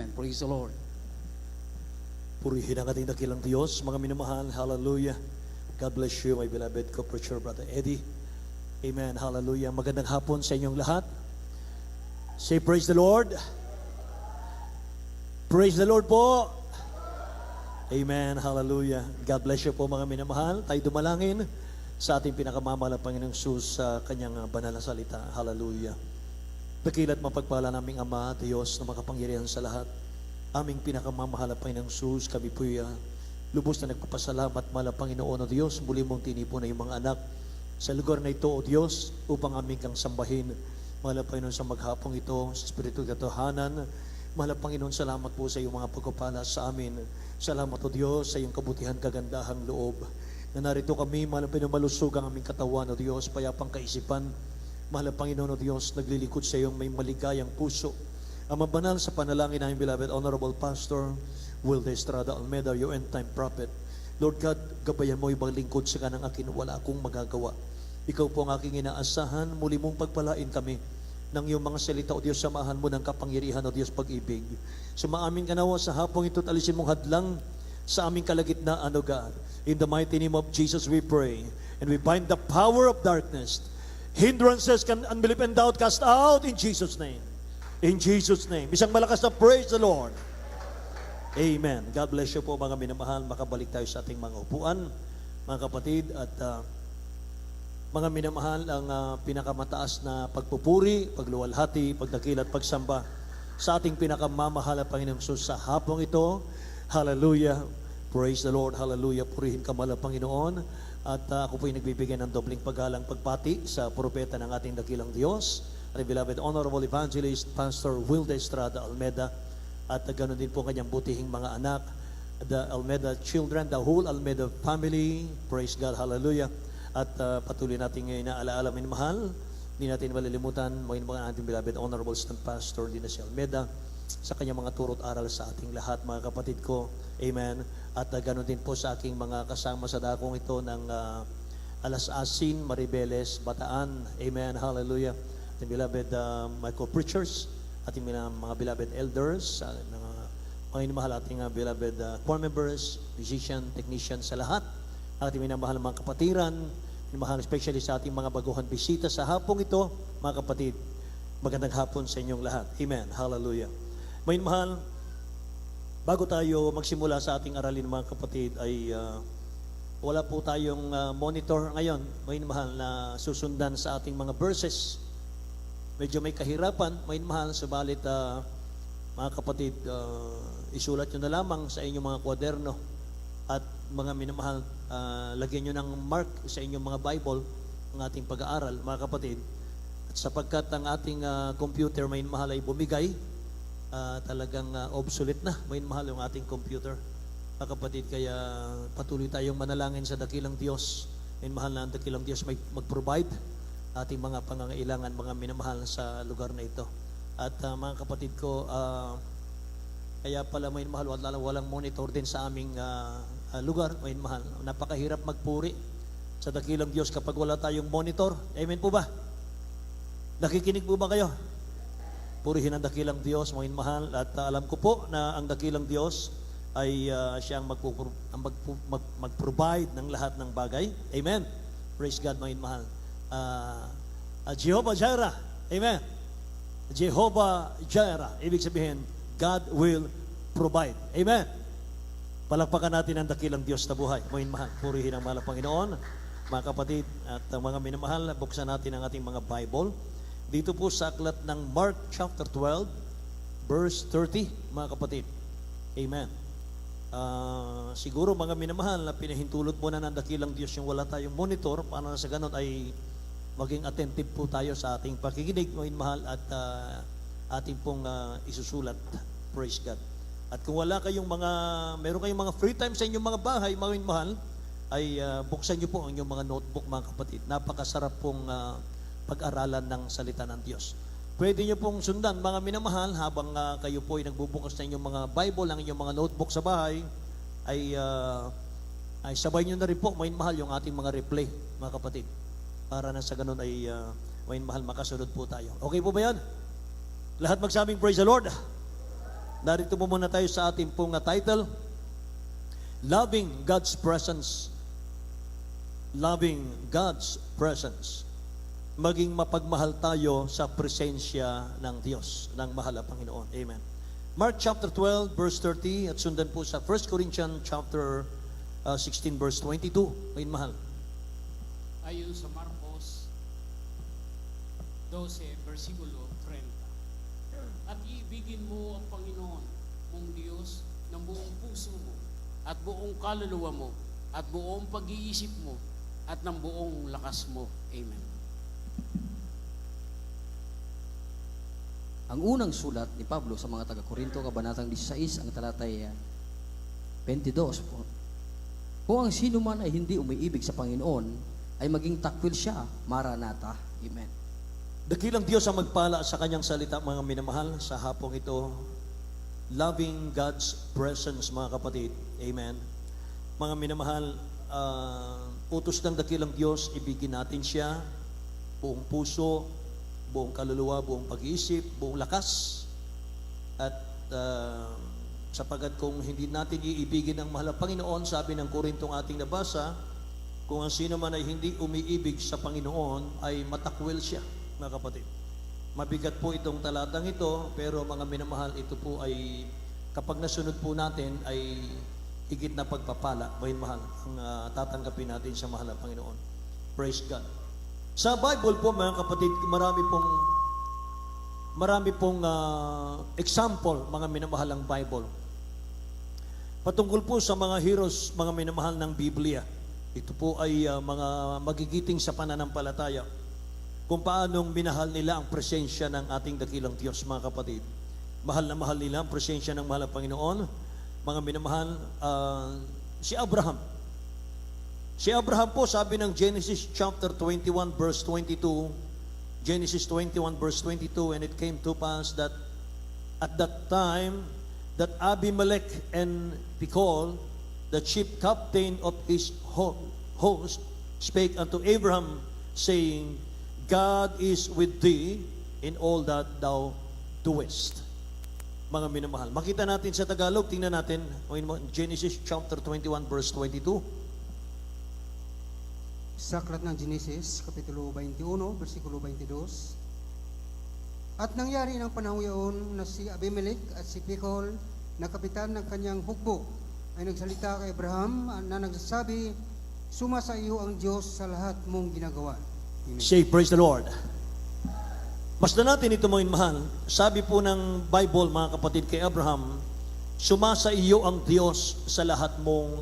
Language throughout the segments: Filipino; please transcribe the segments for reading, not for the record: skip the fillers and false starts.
And praise the Lord. Purihin ang ating dakilang Diyos, mga minamahal. Hallelujah. God bless you, my beloved co-preacher, Brother Eddie. Amen. Hallelujah. Magandang hapon sa inyong lahat. Say praise the Lord. Praise the Lord po. Amen. Hallelujah. God bless you po, mga minamahal. Tayo dumalangin sa ating pinakamamahal na Panginoong Sus sa kanyang banal na salita. Hallelujah. Dakilat mapagpala naming Ama, Diyos na makapangyarihan sa lahat. Aming pinakamamahal na Panginoong Sus, kami po'y lubos na nagpapasalamat, mahal na Panginoon o Diyos. Muli mong tinipon na yung mga anak sa lugar na ito, O Diyos, upang aming kang sambahin. Mahal na Panginoon, sa maghapong ito, sa Espiritu katotohanan. Mahal na Panginoon, salamat po sa iyong mga pagpapala sa amin. Salamat, O Diyos, sa iyong kabutihan, kagandahang loob. Na narito kami, mahal na Panginoon, malusog ang aming katawan, O Diyos, payapang kaisipan. Mahal na Panginoon, O Diyos, naglilikod sa iyong may maligayang puso. Ang mabanal sa panalangin namin, beloved, Honorable Pastor Wilde Estrada Almeda, your end-time prophet. Lord God, gabayan mo ibang lingkod sa kanang akin, wala akong magagawa. Ikaw po ang aking inaasahan, muli mong pagpalain kami ng iyong mga salita, O Diyos, samahan mo ng kapangyarihan, O Diyos, pag-ibig. Sumaamin ka nawa sa hapong ito at alisin mong hadlang sa aming kalagitnaan, O God. In the mighty name of Jesus we pray. And we bind the power of darkness. Hindrances, can unbelief and doubt cast out in Jesus' name. In Jesus' name. Isang malakas na praise the Lord. Amen. God bless you po, mga minamahal. Makabalik tayo sa ating mga upuan, mga kapatid. At mga minamahal, ang pinakamataas na pagpupuri, pagluwalhati, pagdakil at pagsamba sa ating pinakamamahal na Panginoong Sus sa hapong ito. Hallelujah. Praise the Lord. Hallelujah. Purihin ka, mahal na Panginoon. At ako po ay nagbibigay ng dobling paggalang pagpati sa propeta ng ating dakilang Diyos, ang beloved Honorable Evangelist Pastor Wilde Estrada Almeda, at ganoon din po kanyang butihing mga anak, the Almeda children, the whole Almeda family. Praise God, hallelujah. At patuloy natin ngayon na alaala, minamahal. Hindi natin malilimutan mga ating beloved Honorable Stand Pastor Linus Almeda sa kanyang mga turot aral sa ating lahat, mga kapatid ko. Amen. At ganoon din po sa aking mga kasama sa dakong ito ng Alas Asin, Maribeles, Bataan. Amen. Hallelujah. Ating beloved my co-preachers, ating mga beloved elders, mga inamahal ating beloved choir members, musician, technician sa lahat, ating minamahal mga kapatiran, minamahal especially sa ating mga baguhan bisita sa hapong ito, mga kapatid, magandang hapon sa inyong lahat. Amen. Hallelujah. May mahal, bago tayo magsimula sa ating aralin, mga kapatid, ay wala po tayong monitor ngayon, may mahal, na susundan sa ating mga verses. Medyo may kahirapan, may mahal, subalit mga kapatid, isulat nyo na lamang sa inyong mga kwaderno at mga minamahal, lagyan nyo ng mark sa inyong mga Bible ang ating pag-aaral, mga kapatid. At sapagkat ang ating computer, may mahal, ay bumigay, talagang obsolete na, may mahal yung ating computer, mga kapatid. Kaya patuloy tayong manalangin sa dakilang Diyos. May mahal na ang dakilang Diyos may mag-provide ating mga pangangailangan, mga minamahal, sa lugar na ito. At mga kapatid ko, kaya pala may mahal, walang monitor din sa aming lugar. May mahal, napakahirap magpuri sa dakilang Diyos kapag wala tayong monitor. Amen po ba? Nakikinig po ba kayo? Purihin ang dakilang Diyos, mga mahal. At alam ko po na ang dakilang Diyos ay siyang mag-provide ng lahat ng bagay. Amen. Praise God, mga mahal. Jehovah Jireh. Amen. Jehovah Jireh. Ibig sabihin, God will provide. Amen. Palakpakan natin ang dakilang Diyos na buhay. Mga mahal, purihin ang mahal na Panginoon. Mga kapatid at mga minamahal, buksan natin ang ating mga Bible. Dito po sa aklat ng Mark chapter 12, verse 30, mga kapatid. Amen. Siguro mga minamahal, na pinahintulot muna ng dakilang Diyos yung wala tayong monitor, para sa ganun ay maging attentive po tayo sa ating pakikinig, mga mahal, at ating pong isusulat. Praise God. At kung meron kayong mga free time sa inyong mga bahay, mga mahal, ay buksan nyo po ang inyong mga notebook, mga kapatid. Napakasarap pong pag-aralan ng salita ng Diyos. Pwede nyo pong sundan, mga minamahal, habang kayo po ay nagbubukas na inyong mga Bible, ang inyong mga notebook sa bahay, ay sabay nyo na rin po, mga mahal, yung ating mga replay, mga kapatid. Para na sa ganun ay mga mahal, makasunod po tayo. Okay po ba yan? Lahat magsabing praise the Lord. Narito po muna tayo sa ating pong title, Loving God's Presence. Loving God's Presence. Maging mapagmahal tayo sa presensya ng Diyos, ng mahal na Panginoon. Amen. Mark chapter 12, verse 30, at sundan po sa 1 Corinthians chapter 16, verse 22. Ngayon, mahal. Ayon sa Marcos 12, versikulo 30. At iibigin mo ang Panginoon mong Diyos ng buong puso mo, at buong kaluluwa mo, at buong pag-iisip mo, at ng buong lakas mo. Amen. Ang unang sulat ni Pablo sa mga taga-Korinto, kabanatang 16, ang talatay 22. Kung ang sino man ay hindi umiibig sa Panginoon, ay maging takwil siya, Maranatha. Amen. Dakilang Diyos ang magpala sa kanyang salita, mga minamahal, sa hapong ito. Loving God's presence, mga kapatid. Amen. Mga minamahal, utos ng dakilang Diyos, ibigin natin siya, buong puso, buong kaluluwa, buong pag-iisip, buong lakas. At sapagat kung hindi natin iibigin ang mahal na Panginoon, sabi ng Korintong ating nabasa, kung ang sino man ay hindi umiibig sa Panginoon, ay matakwil siya, mga kapatid. Mabigat po itong talatang ito, pero mga minamahal, ito po ay kapag nasunod po natin ay higit na pagpapala, mga mahal, ang tatanggapin natin sa mahal na Panginoon. Praise God. Sa Bible po, mga kapatid, marami pong example, mga minamahal ng Bible. Patungkol po sa mga heroes, mga minamahal ng Biblia. Ito po ay mga magigiting sa pananampalataya, kung paanong minahal nila ang presensya ng ating dakilang Diyos, mga kapatid. Mahal na mahal nila ang presensya ng mahal na Panginoon. Mga minamahal, si Abraham. Si Abraham po, sabi ng Genesis chapter 21 verse 22, Genesis 21 verse 22, and it came to pass that at that time that Abimelech and Phicol, the chief captain of his host, spake unto Abraham, saying, God is with thee in all that thou doest. Mga minamahal, makita natin sa Tagalog, tingnan natin, Genesis chapter 21 verse 22. Sa aklat ng Genesis, Kapitulo 21, versikulo 22. At nangyari ng panahon yaon na si Abimelech at si Phicol, na kapitan ng kanyang hukbo, ay nagsalita kay Abraham na nagsasabi, suma sa iyo ang Diyos sa lahat mong ginagawa. Amen. Say, praise the Lord. Basta natin ito, mga mahal. Sabi po ng Bible, mga kapatid, kay Abraham, sumasa iyo ang Diyos sa lahat mong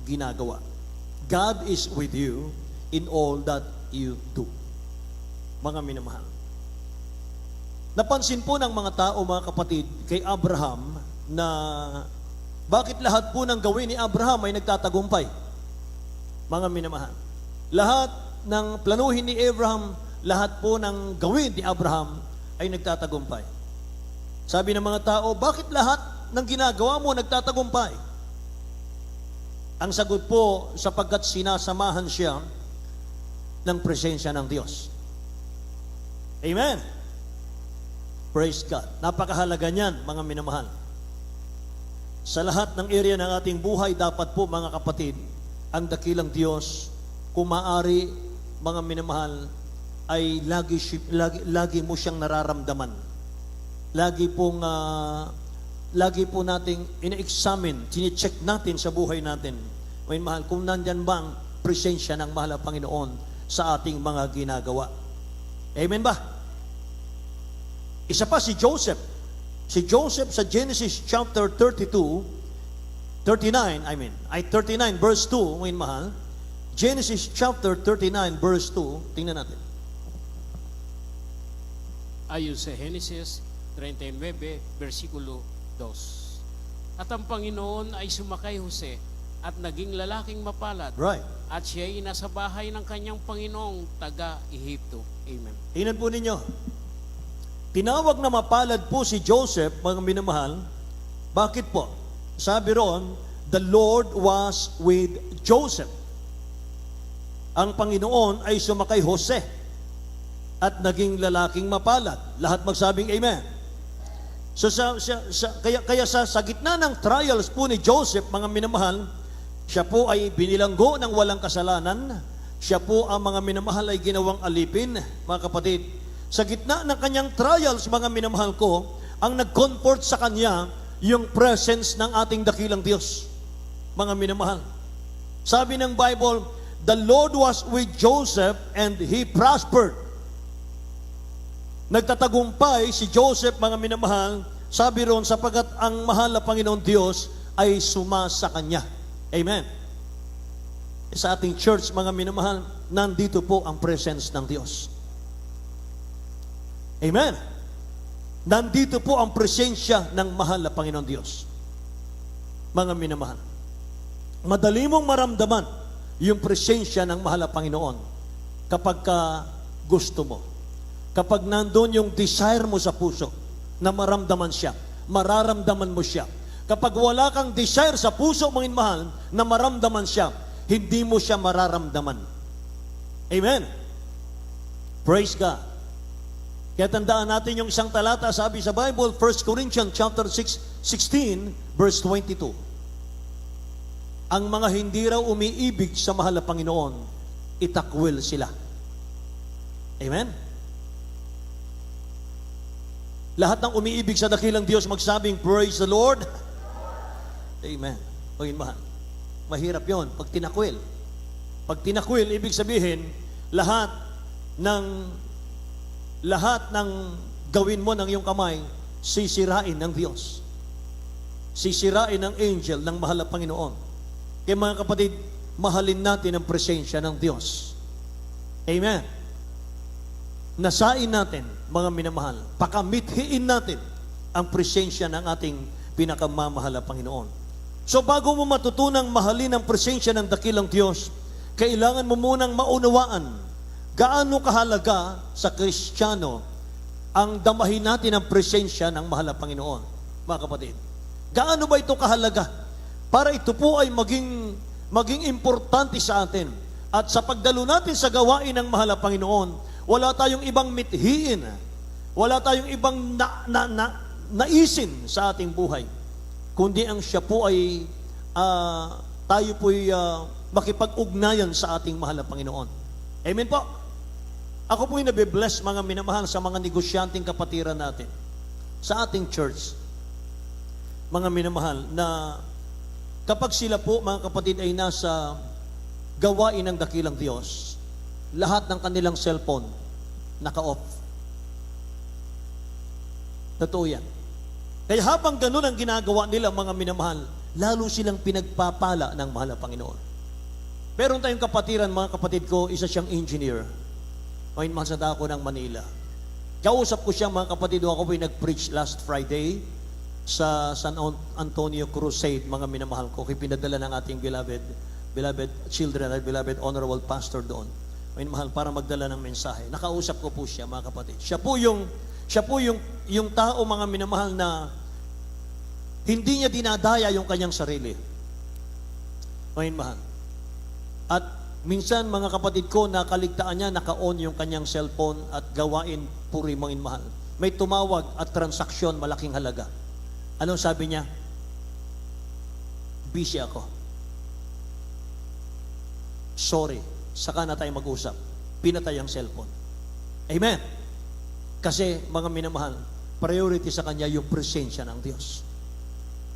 ginagawa. God is with you in all that you do. Mga minamahal. Napansin po ng mga tao, mga kapatid, kay Abraham na bakit lahat po ng gawin ni Abraham ay nagtatagumpay. Mga minamahal. Lahat ng planuhin ni Abraham, lahat po ng gawin ni Abraham ay nagtatagumpay. Sabi ng mga tao, bakit lahat ng ginagawa mo nagtatagumpay? Ang sagot po, sapagkat sinasamahan siya ng presensya ng Diyos. Amen. Praise God. Napakahalaga niyan, mga minamahal. Sa lahat ng area ng ating buhay, dapat po, mga kapatid, ang dakilang Diyos, kung maaari, mga minamahal, ay lagi mo siyang nararamdaman. Lagi po nating ina-examine, tine-check natin sa buhay natin. Mga mahal, kung nandyan bang presensya ng mahal na Panginoon sa ating mga ginagawa. Amen ba? Isa pa si Joseph. Si Joseph sa Genesis chapter 39 verse 2, mga mahal. Genesis chapter 39 verse 2, tingnan natin. Ayon sa Genesis 39, versikulo 2. At ang Panginoon ay sumakay Jose at naging lalaking mapalad. Right. At siya ay nasa bahay ng kanyang Panginoong taga-Ehipto. Amen. Tingnan po ninyo. Tinawag na mapalad po si Joseph, mga minamahal. Bakit po? Sabi ron, the Lord was with Joseph. Ang Panginoon ay sumakay Jose at naging lalaking mapalad. Lahat magsabing amen. So kaya sa gitna ng trials po ni Joseph, mga minamahal, siya po ay binilanggo ng walang kasalanan. Siya po ang mga minamahal ay ginawang alipin, mga kapatid. Sa gitna ng kanyang trials, mga minamahal ko, ang nag-comfort sa kanya yung presence ng ating dakilang Diyos, mga minamahal. Sabi ng Bible, the Lord was with Joseph and he prospered. Nagtatagumpay si Joseph, mga minamahal, sabi ron, sapagat ang mahal na Panginoon Diyos ay sumasa kanya. Amen. Sa ating church, mga minamahal, nandito po ang presence ng Diyos. Amen. Nandito po ang presensya ng mahal na Panginoon Diyos. Mga minamahal, madali mong maramdaman yung presensya ng mahal na Panginoon kapag gusto mo. Kapag nandun yung desire mo sa puso na maramdaman siya, mararamdaman mo siya. Kapag wala kang desire sa puso, mga mahal, na maramdaman siya, hindi mo siya mararamdaman. Amen. Praise God. Kaya tandaan natin yung isang talata, sabi sa Bible, 1 Corinthians chapter 16, verse 22. Ang mga hindi raw umiibig sa mahal na Panginoon, itakwil sila. Amen. Lahat ng umiibig sa dakilang Diyos magsabing, praise the Lord. Amen. Pagin mahal. Mahirap yon pag tinakwil. Pag tinakwil, ibig sabihin, lahat ng gawin mo ng iyong kamay, sisirain ng Diyos. Sisirain ng angel ng mahal na Panginoon. Kaya mga kapatid, mahalin natin ang presensya ng Diyos. Amen. Nasain natin, mga minamahal, pakamithiin natin ang presensya ng ating pinakamamahal na Panginoon. So bago mo matutunang mahalin ang presensya ng dakilang Diyos, kailangan mo munang maunawaan gaano kahalaga sa Kristiyano ang damahin natin ang presensya ng mahal na Panginoon. Mga kapatid, gaano ba ito kahalaga para ito po ay maging importante sa atin? At sa pagdalo natin sa gawain ng mahal na Panginoon, wala tayong ibang mithiin, wala tayong ibang naisin sa ating buhay, kundi ang siya po ay tayo po'y makipag-ugnayan sa ating mahal na Panginoon. Amen po. Ako po'y nabibless, mga minamahal, sa mga negosyanteng kapatiran natin sa ating church, mga minamahal, na kapag sila po, mga kapatid, ay nasa gawain ng dakilang Diyos, lahat ng kanilang cellphone naka-off. Totoo yan. Kaya habang ganun ang ginagawa nila, mga minamahal, lalo silang pinagpapala ng mahal na Panginoon. Meron tayong kapatiran, mga kapatid ko, isa siyang engineer. Ngayon man sa dako ng Manila. Kausap ko siya, mga kapatid, ako po'y nag-preach last Friday sa San Antonio Crusade, mga minamahal ko. Pinadala ng ating beloved children at beloved honorable pastor doon. Ngayon mahal, para magdala ng mensahe. Nakausap ko po siya, mga kapatid. Siya po yung tao, mga minamahal, na hindi niya dinadaya yung kanyang sarili. Ngayon mahal. At minsan, mga kapatid ko, nakaligtaan niya, naka-on yung kanyang cellphone at gawain puri, mga mahal. May tumawag at transaksyon, malaking halaga. Anong sabi niya? Busy ako. Sorry, saka na tayo mag-usap. Pinatay ang cellphone. Amen. Kasi, mga minamahal, priority sa kanya yung presensya ng Diyos.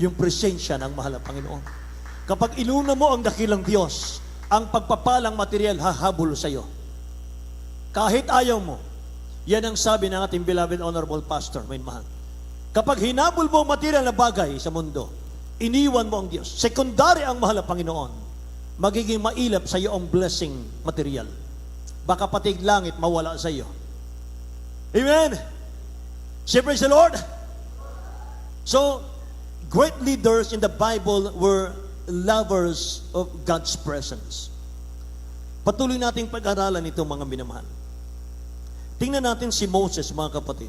Yung presensya ng mahal na Panginoon. Kapag inuna mo ang dakilang Diyos, ang pagpapalang material hahabol sa iyo. Kahit ayaw mo. Yan ang sabi ng ating beloved honorable pastor, may mahal. Kapag hinabol mo ang material na bagay sa mundo, iniwan mo ang Diyos. Sekundary ang mahal na Panginoon. Magiging mailap sa iyo ang blessing material. Baka pati langit mawala sa iyo. Amen. Say praise the Lord. So, great leaders in the Bible were lovers of God's presence. Patuloy nating pag-aralan ito, mga minamahal. Tingnan natin si Moses, mga kapatid.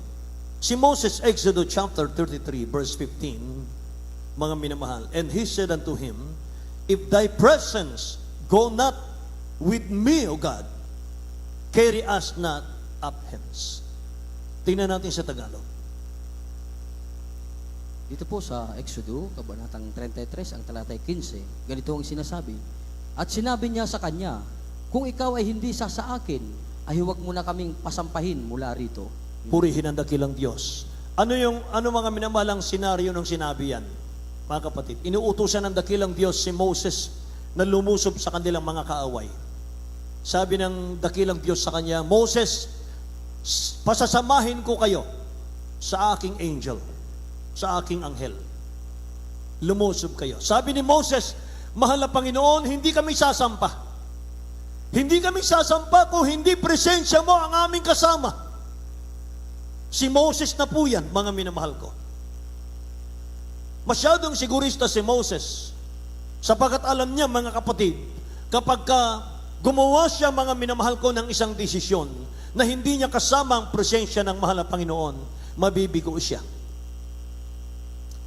Si Moses, Exodus chapter 33, verse 15, mga minamahal. And he said unto him, if thy presence go not with me, O God, carry us not up hence. Tingnan natin sa Tagalog. Dito po sa Exodo, kabanatang 33, ang talatay 15, ganito ang sinasabi. At sinabi niya sa kanya, kung ikaw ay hindi sa akin, ay huwag mo na kaming pasampahin mula rito. Purihin ang dakilang Diyos. Ano mga minamalang senaryo ng sinabi yan? Mga kapatid, inuutusan ng dakilang Diyos si Moses na lumusob sa kanilang mga kaaway. Sabi ng dakilang Diyos sa kanya, Moses, pasasamahin ko kayo sa aking angel, sa aking anghel. Lumusob kayo. Sabi ni Moses, mahal na Panginoon, hindi kami sasampa. Hindi kami sasampa kung hindi presensya mo ang aming kasama. Si Moses na po yan, mga minamahal ko. Masyadong sigurista si Moses, sapagkat alam niya, mga kapatid, kapag gumawa siya, mga minamahal ko, ng isang desisyon na hindi niya kasama ang presensya ng mahal na Panginoon, mabibigo siya.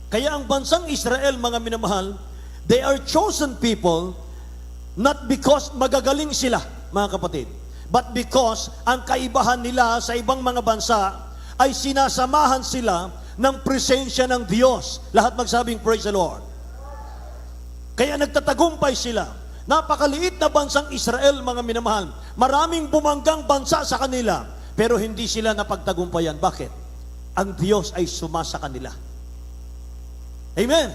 Kaya ang bansang Israel, mga minamahal, they are chosen people not because magagaling sila, mga kapatid, but because ang kaibahan nila sa ibang mga bansa ay sinasamahan sila ng presensya ng Diyos. Lahat magsabing, praise the Lord. Kaya nagtatagumpay sila. Napakaliit na bansang Israel, mga minamahal. Maraming bumanggang bansa sa kanila, pero hindi sila napagtagumpayan. Bakit? Ang Diyos ay sumasa kanila. Amen.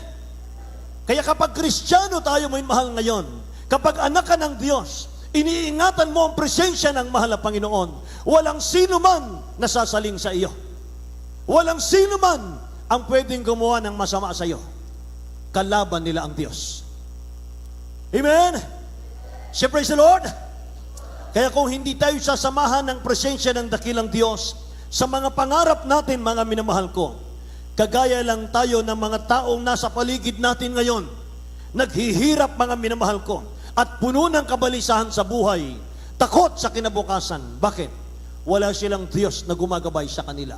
Kaya kapag Kristiyano tayo, may mahal ngayon, kapag anak ka ng Diyos, iniingatan mo ang presensya ng mahal na Panginoon, walang sino man nasasaling sa iyo. Walang sino man ang pwedeng gumawa ng masama sa iyo. Kalaban nila ang Diyos. Amen? Say praise the Lord. Kaya kung hindi tayo sasamahan ng presensya ng dakilang Diyos sa mga pangarap natin, mga minamahal ko, kagaya lang tayo ng mga taong nasa paligid natin ngayon, naghihirap, mga minamahal ko, at puno ng kabalisahan sa buhay, takot sa kinabukasan. Bakit? Wala silang Diyos na gumagabay sa kanila.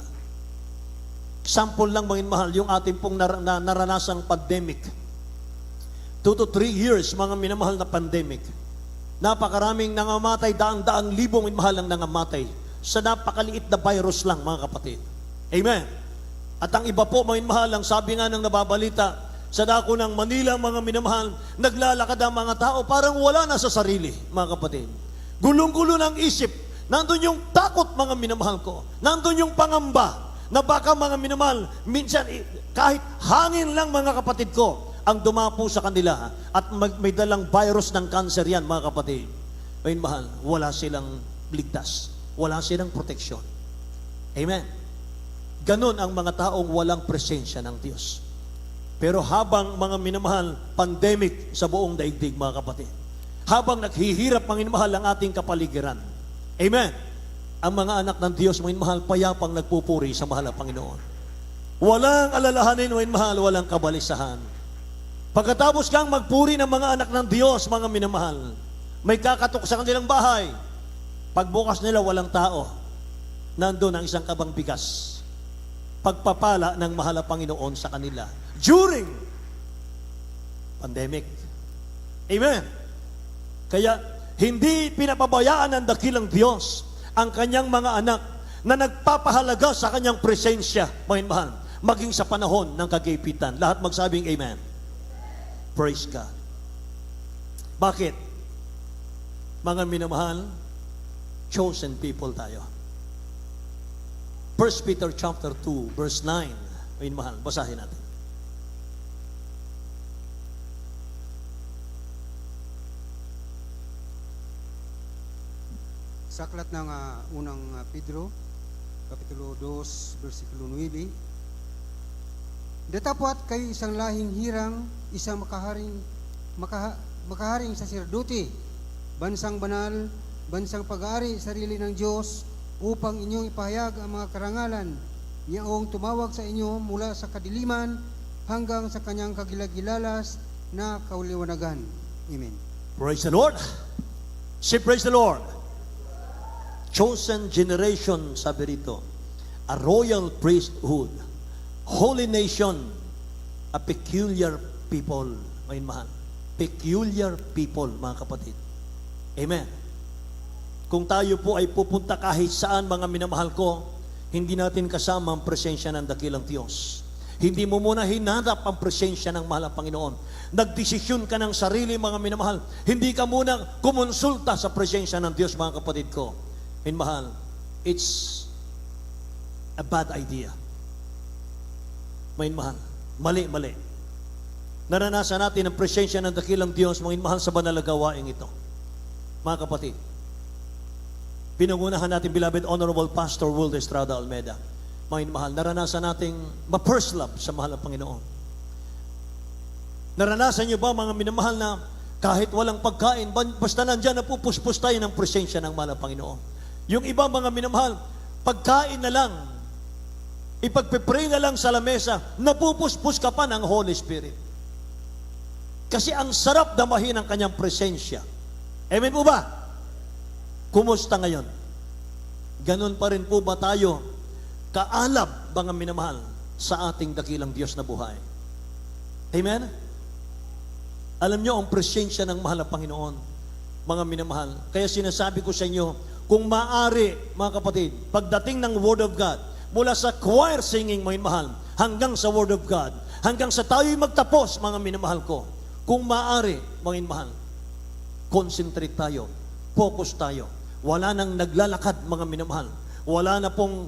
Example lang, mga minamahal, yung ating pong naranasang pandemic. 2 to 3 years, mga minamahal, na pandemic. Napakaraming nangamatay, daang-daang libong minamahal ang nangamatay sa napakaliit na virus lang, mga kapatid. Amen. At ang iba po, mga minamahal, ang sabi nga ng nababalita, sa dako ng Manila, mga minamahal, naglalakad ang mga tao, parang wala na sa sarili, mga kapatid. Gulong-gulo ng isip. Nandun yung takot, mga minamahal ko. Nandun yung pangamba, na baka, mga minamahal, minsan, kahit hangin lang, mga kapatid ko, ang dumapo sa kanila, at may dalang virus ng cancer yan, mga kapatid. Mga minamahal, wala silang ligtas. Wala silang proteksyon. Amen. Ganon ang mga taong walang presensya ng Diyos. Pero habang, mga minamahal, pandemic sa buong daigdig, mga kapatid, habang naghihirap, mga minamahal, ang ating kapaligiran, amen, ang mga anak ng Diyos, mga minamahal, payapang nagpupuri sa mahal na Panginoon. Walang alalahanin, mga minamahal, walang kabalisahan. Pagkatapos kang magpuri ng mga anak ng Diyos, mga minamahal, may kakatok sa kanilang bahay. Pagbukas nila, walang tao. Nandun ang isang kabang bigas. Pagpapala ng mahal na Panginoon sa kanila during pandemic. Amen. Kaya hindi pinapabayaan ng dakilang Diyos ang kanyang mga anak na nagpapahalaga sa kanyang presensya, mga mahal, maging sa panahon ng kagipitan. Lahat magsabing amen. Praise God. Bakit? Mga minamahal, chosen people tayo. 1 Peter chapter 2, verse 9. Ayun, mahal, basahin natin. Sa aklat ng unang Pedro, Kapitulo 2, versikulo 9, datapwat kayo isang lahing hirang, isang makaharing saserdote, bansang banal, bansang pag-aari, sarili ng Diyos, upang inyong ipahayag ang mga karangalan niyaong tumawag sa inyo mula sa kadiliman hanggang sa kanyang kagilagilalas na kauliwanagan. Amen. Praise the Lord. Say praise the Lord. Chosen generation, sabi rito, a royal priesthood, holy nation, a peculiar people. May mahal. Peculiar people, mga kapatid. Amen. Kung tayo po ay pupunta kahit saan, mga minamahal ko, hindi natin kasama ang presensya ng dakilang Diyos. Hindi mo muna hinanap ang presensya ng mahal na Panginoon. Nagdesisyon ka ng sarili, mga minamahal. Hindi ka muna kumonsulta sa presensya ng Diyos, mga kapatid ko. Minamahal, it's a bad idea. Minamahal, mali. Naranasan natin ang presensya ng dakilang Diyos, mga minamahal, sa banal na gawain ito. Mga kapatid, pinangunahan natin, beloved Honorable Pastor Will Estrada Almeida. Mga mahal, naranasan nating ma-first love sa mahal na Panginoon. Naranasan niyo ba, mga minamahal, na kahit walang pagkain, basta nandyan, napupuspos tayo ng presensya ng mahal na Panginoon. Yung iba, mga minamahal, pagkain na lang, ipagpipray na lang sa lamesa, napupuspos ka pa ng Holy Spirit. Kasi ang sarap damahin ang kanyang presensya. Amen po ba? Kumusta ngayon? Ganon pa rin po ba tayo kaalab, mga minamahal, sa ating dakilang Diyos na buhay? Amen? Alam nyo, ang presensya ng mahal na Panginoon, mga minamahal. Kaya sinasabi ko sa inyo, kung maaari, mga kapatid, pagdating ng Word of God, mula sa choir singing, mga minamahal, hanggang sa Word of God, hanggang sa tayo'y magtapos, mga minamahal ko, kung maaari, mga minamahal, concentrate tayo, focus tayo. Wala nang naglalakad, mga minamahal. Wala na pong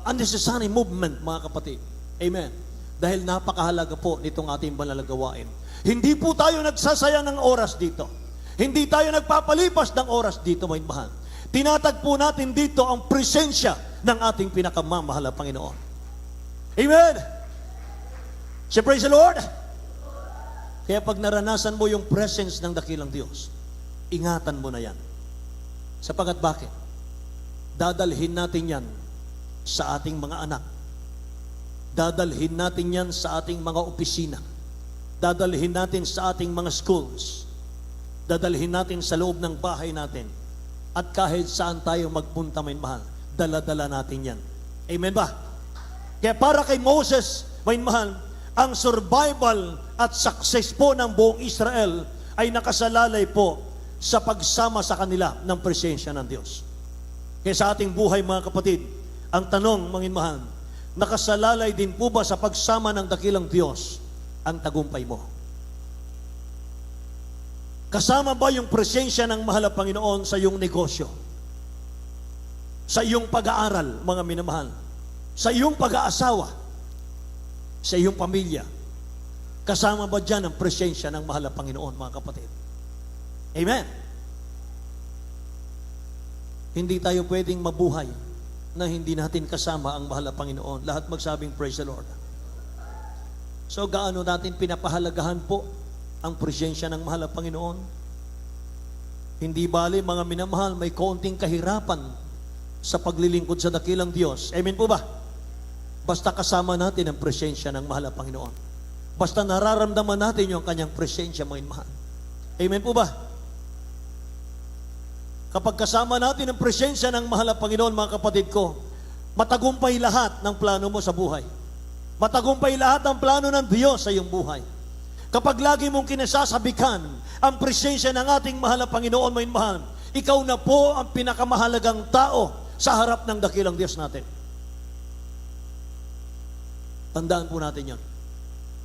unnecessary movement, mga kapatid. Amen. Dahil napakahalaga po nitong ating banal na gawain. Hindi po tayo nagsasayang ng oras dito. Hindi tayo nagpapalipas ng oras dito, mga mahal. Tinatagpo natin dito ang presensya ng ating pinakamamahal na Panginoon. Amen. Say praise the Lord. Kaya pag naranasan mo yung presence ng dakilang Diyos, ingatan mo na yan. Sapagat bakit? Dadalhin natin yan sa ating mga anak. Dadalhin natin yan sa ating mga opisina. Dadalhin natin sa ating mga schools. Dadalhin natin sa loob ng bahay natin. At kahit saan tayo magpunta, may mahal, dala-dala natin yan. Amen ba? Kaya para kay Moses, may mahal, ang survival at success po ng buong Israel ay nakasalalay po sa pagsama sa kanila ng presensya ng Diyos. Kaya sa ating buhay, mga kapatid, ang tanong, mga mahal, nakasalalay din po ba sa pagsama ng dakilang Diyos ang tagumpay mo? Kasama ba yung presensya ng mahal na Panginoon sa iyong negosyo? Sa iyong pag-aaral, mga minamahal? Sa iyong pag-aasawa? Sa iyong pamilya? Kasama ba dyan ang presensya ng mahal na Panginoon, mga kapatid? Amen. Hindi tayo pwedeng mabuhay na hindi natin kasama ang mahal na Panginoon. Lahat magsabing praise the Lord. So gaano natin pinapahalagahan po ang presensya ng mahal na Panginoon? Hindi bali, mga minamahal, may konting kahirapan sa paglilingkod sa dakilang Diyos. Amen po ba? Basta kasama natin ang presensya ng mahal na Panginoon. Basta nararamdaman natin yung kanyang presensya, mga mahal. Amen po ba? Kapag kasama natin ang presensya ng mahal na Panginoon, mga kapatid ko, matagumpay lahat ng plano mo sa buhay. Matagumpay lahat ng plano ng Diyos sa iyong buhay. Kapag lagi mong kinasasabikan ang presensya ng ating mahal na Panginoon, mga mahal, ikaw na po ang pinakamahalagang tao sa harap ng dakilang Diyos natin. Tandaan po natin yan.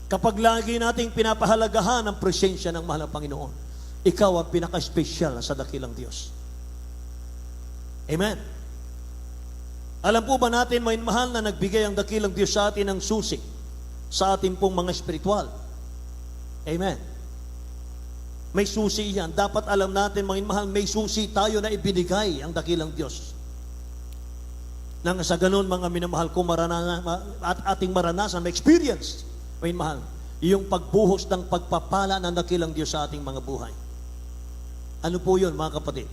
Kapag lagi nating pinapahalagahan ang presensya ng mahal na Panginoon, ikaw ang pinaka-special sa dakilang Diyos. Amen. Alam po ba natin, may mahal, na nagbigay ang dakilang Diyos sa atin ng susi sa ating pong mga spiritual? Amen. May susi yan. Dapat alam natin, mga mahal, may susi tayo na ibinigay ang dakilang Diyos. Nang sa ganun, mga minamahal ko, at ating maranasan, may experience, may mahal, yung pagbuhos ng pagpapala ng dakilang Diyos sa ating mga buhay. Ano po yun, mga kapatid?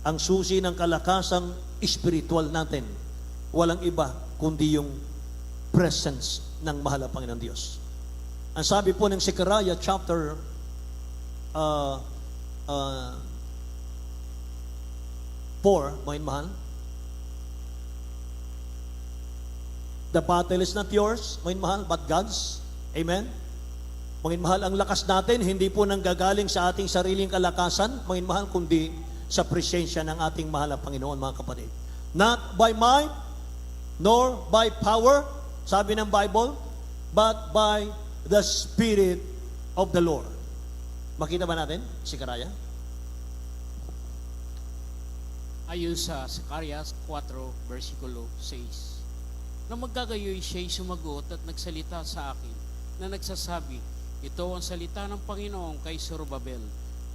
Ang susi ng kalakasang espiritual natin, walang iba kundi yung presence ng mahal na Panginoon Diyos. Ang sabi po ng Zechariah chapter 4, mga mahal, the battle is not yours, mga mahal, but God's. Amen? Mga mahal, ang lakas natin, hindi po nanggagaling sa ating sariling kalakasan, mga mahal, kundi sa presensya ng ating mahal na Panginoon, mga kapatid. Not by might, nor by power, Sabi ng Bible, but by the Spirit of the Lord. Makita ba natin si Karaya? Ayon sa Zacarias 4, versikulo 6. Na magkagayoy siya'y sumagot at nagsalita sa akin na nagsasabi, ito ang salita ng Panginoon kay Zorobabel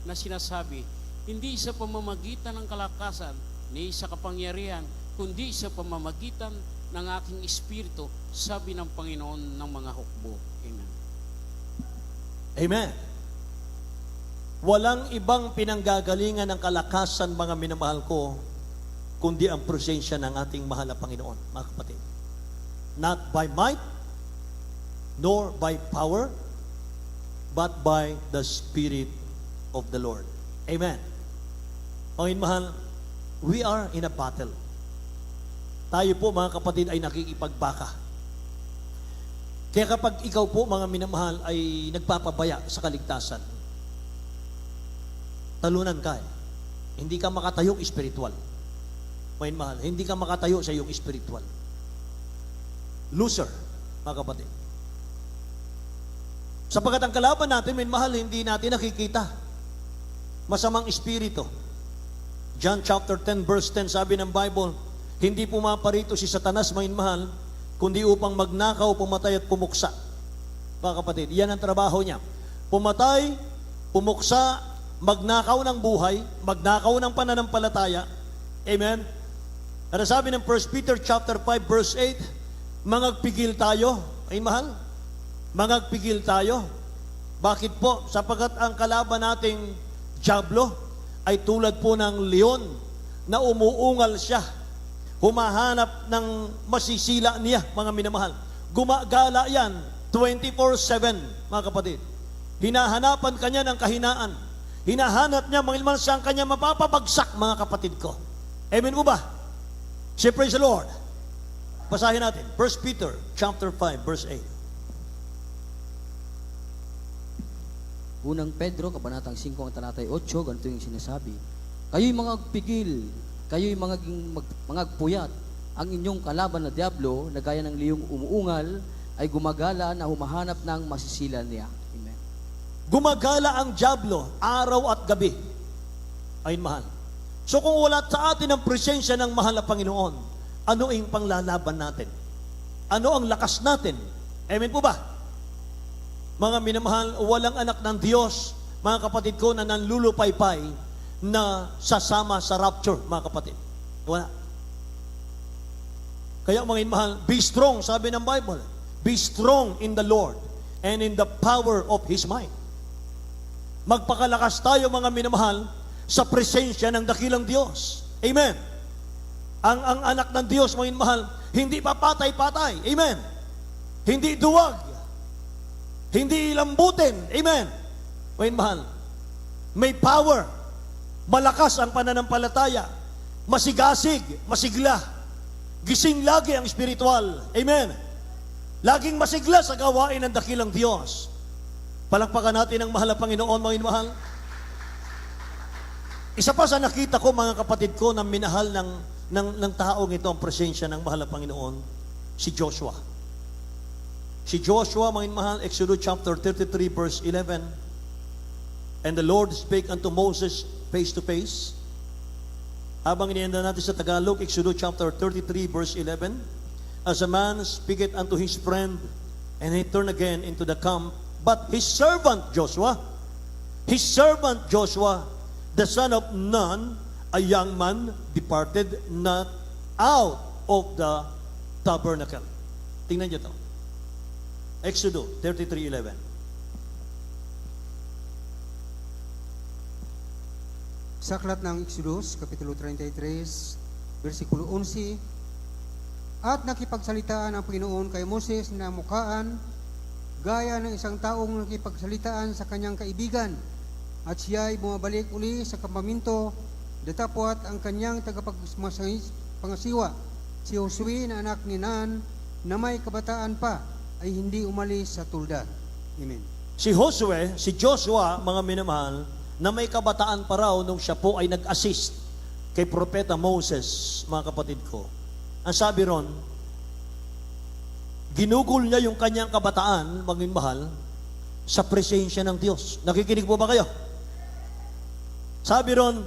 na sinasabi, hindi sa pamamagitan ng kalakasan ni sa kapangyarihan, kundi sa pamamagitan ng aking espiritu, sabi ng Panginoon ng mga hukbo. Amen. Amen. Walang ibang pinanggagalingan ng kalakasan, mga minamahal ko, kundi ang presensya ng ating mahal na Panginoon, mga kapatid. Not by might, nor by power, but by the Spirit of the Lord. Amen. Mga mahal, we are in a battle. Tayo po, mga kapatid, ay nakikipagbaka. Kaya kapag ikaw po, mga minamahal, ay nagpapabaya sa kaligtasan, talunan ka eh. Hindi ka makatayong espiritual. Mga mahal, hindi ka makatayo sa iyong espiritual. Loser, mga kapatid. Sapagkat ang kalaban natin, mga mahal, hindi natin nakikita. Masamang espiritu. John chapter 10 verse 10, sabi ng Bible, hindi pumaparito si Satanas, mga mahal, kundi upang magnakaw, pumatay at pumuksa. Mga kapatid, yan ang trabaho niya. Pumatay, pumuksa, magnakaw ng buhay, magnakaw ng pananampalataya. Amen? At sabi ng 1 Peter chapter 5 verse 8, mangagpigil tayo, ay mahal, mangagpigil tayo. Bakit po? Sapagkat ang kalaban nating dyablo ay tulad po ng leon na umuungal siya, humahanap ng masisila niya, mga minamahal. Gumagala yan 24/7, mga kapatid. Hinahanapan kanya ng kahinaan. Hinahanap niya, mga ilman, saan kanya mapapabagsak, mga kapatid ko. Amen po ba? Say praise the Lord. Basahin natin, 1 Peter chapter 5, verse 8. Unang Pedro, kabanatang 5, ang talatay 8, ganito yung sinasabi. Kayo'y mga pigil, kayo'y mangagpuyat. Ang inyong kalaban na diablo, na gaya ng liyong umuungal, ay gumagala na humahanap ng masisilan niya. Amen. Gumagala ang dyablo araw at gabi. Ayun, mahal. So kung wala sa atin ang presensya ng mahal na Panginoon, ano ang panglalaban natin? Ano ang lakas natin? Amen po ba? Mga minamahal, walang anak ng Diyos, mga kapatid ko, na nanlulupaypay na sasama sa rapture, mga kapatid. Wala. Kaya mga minamahal, be strong, sabi ng Bible. Be strong in the Lord and in the power of His might. Magpakalakas tayo, mga minamahal, sa presensya ng dakilang Diyos. Amen. Ang anak ng Diyos, mga minamahal, hindi papatay-patay. Amen. Hindi duwag. Hindi lambutin. Amen. Mga minamahal, may power. Malakas ang pananampalataya. Masigasig, masigla. Gising lagi ang spiritual. Amen. Laging masigla sa gawain ng dakilang Diyos. Palakpakan natin ang mahal na Panginoon, mga minamahal. Isa pa sa nakita ko, mga kapatid ko, na minahal ng taong ito ang presensya ng mahal na Panginoon, si Joshua. Si Joshua, mga minamahal, Exodus chapter 33 verse 11, and the Lord spake unto Moses face to face. Habang inienda natin sa Tagalog, Exodus chapter 33 verse 11, as a man speaketh unto his friend, and he turned again into the camp, but his servant Joshua, the son of Nun, a young man, departed not out of the tabernacle. Tingnan niyo ito. Exodus 33:11. Saklat ng Exodus, Kapitulo 33, versikulo 11. At nakipagsalitaan ang Panginoon kay Moses na mukhaan, gaya ng isang taong nakipagsalitaan sa kanyang kaibigan. At siya ay bumabalik uli sa kampamento, datapwat ang kanyang tagapagpangasiwa, si Josue na anak ni Nun, na may kabataan pa, ay hindi umalis sa tulda. Amen. Si Joshua, mga minamahal, na may kabataan pa raw nung siya po ay nag-assist kay Propeta Moses, mga kapatid ko. Ang sabi ron, ginugol niya yung kanyang kabataan, maging mahal, sa presensya ng Diyos. Nakikinig po ba kayo? Sabi ron,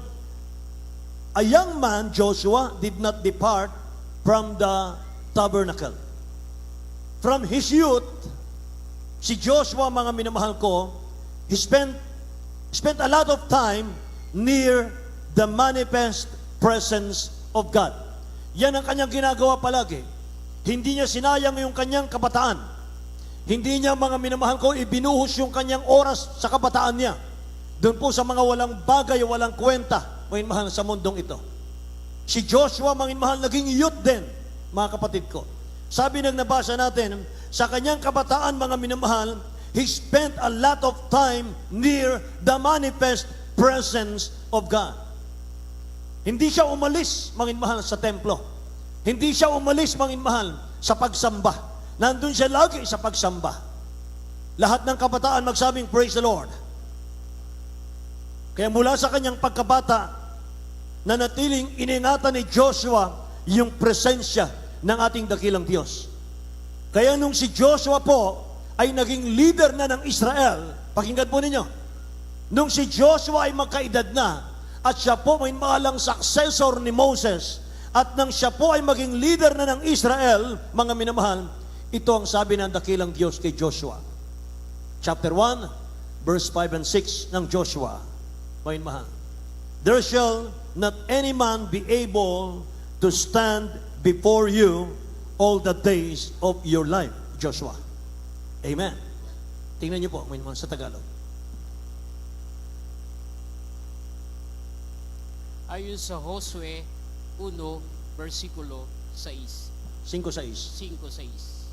a young man, Joshua, did not depart from the tabernacle. From his youth, si Joshua, mga minamahal ko, he spent a lot of time near the manifest presence of God. Yan ang kanyang ginagawa palagi. Hindi niya sinayang yung kanyang kabataan. Hindi niya, mga minamahal ko, ibinuhos yung kanyang oras sa kabataan niya. Doon po sa mga walang bagay, walang kwenta, mga minamahal, sa mundong ito. Si Joshua, mga minamahal, naging youth din, mga kapatid ko. Sabi ng nabasa natin, sa kanyang kabataan, mga minamahal, he spent a lot of time near the manifest presence of God. Hindi siya umalis, mga minamahal, sa templo. Hindi siya umalis, mga minamahal, sa pagsamba. Nandun siya lagi sa pagsamba. Lahat ng kabataan magsabing, praise the Lord. Kaya mula sa kanyang pagkabata, nanatiling iningatan ni Joshua yung presensya ng ating dakilang Diyos. Kaya nung si Joshua po ay naging leader na ng Israel, pakinggan po ninyo, nung si Joshua ay magkaedad na, at siya po may mahalang successor ni Moses, at nang siya po ay maging leader na ng Israel, mga minamahal, ito ang sabi ng dakilang Diyos kay Joshua. Chapter 1, verse 5 and 6 ng Joshua. Mga minamahal, there shall not any man be able to stand before you all the days of your life, Joshua. Amen. Tingnan niyo po, mga minamahal, sa Tagalog. Ayon sa Josue 1, versikulo 6. 5:6. 5:6.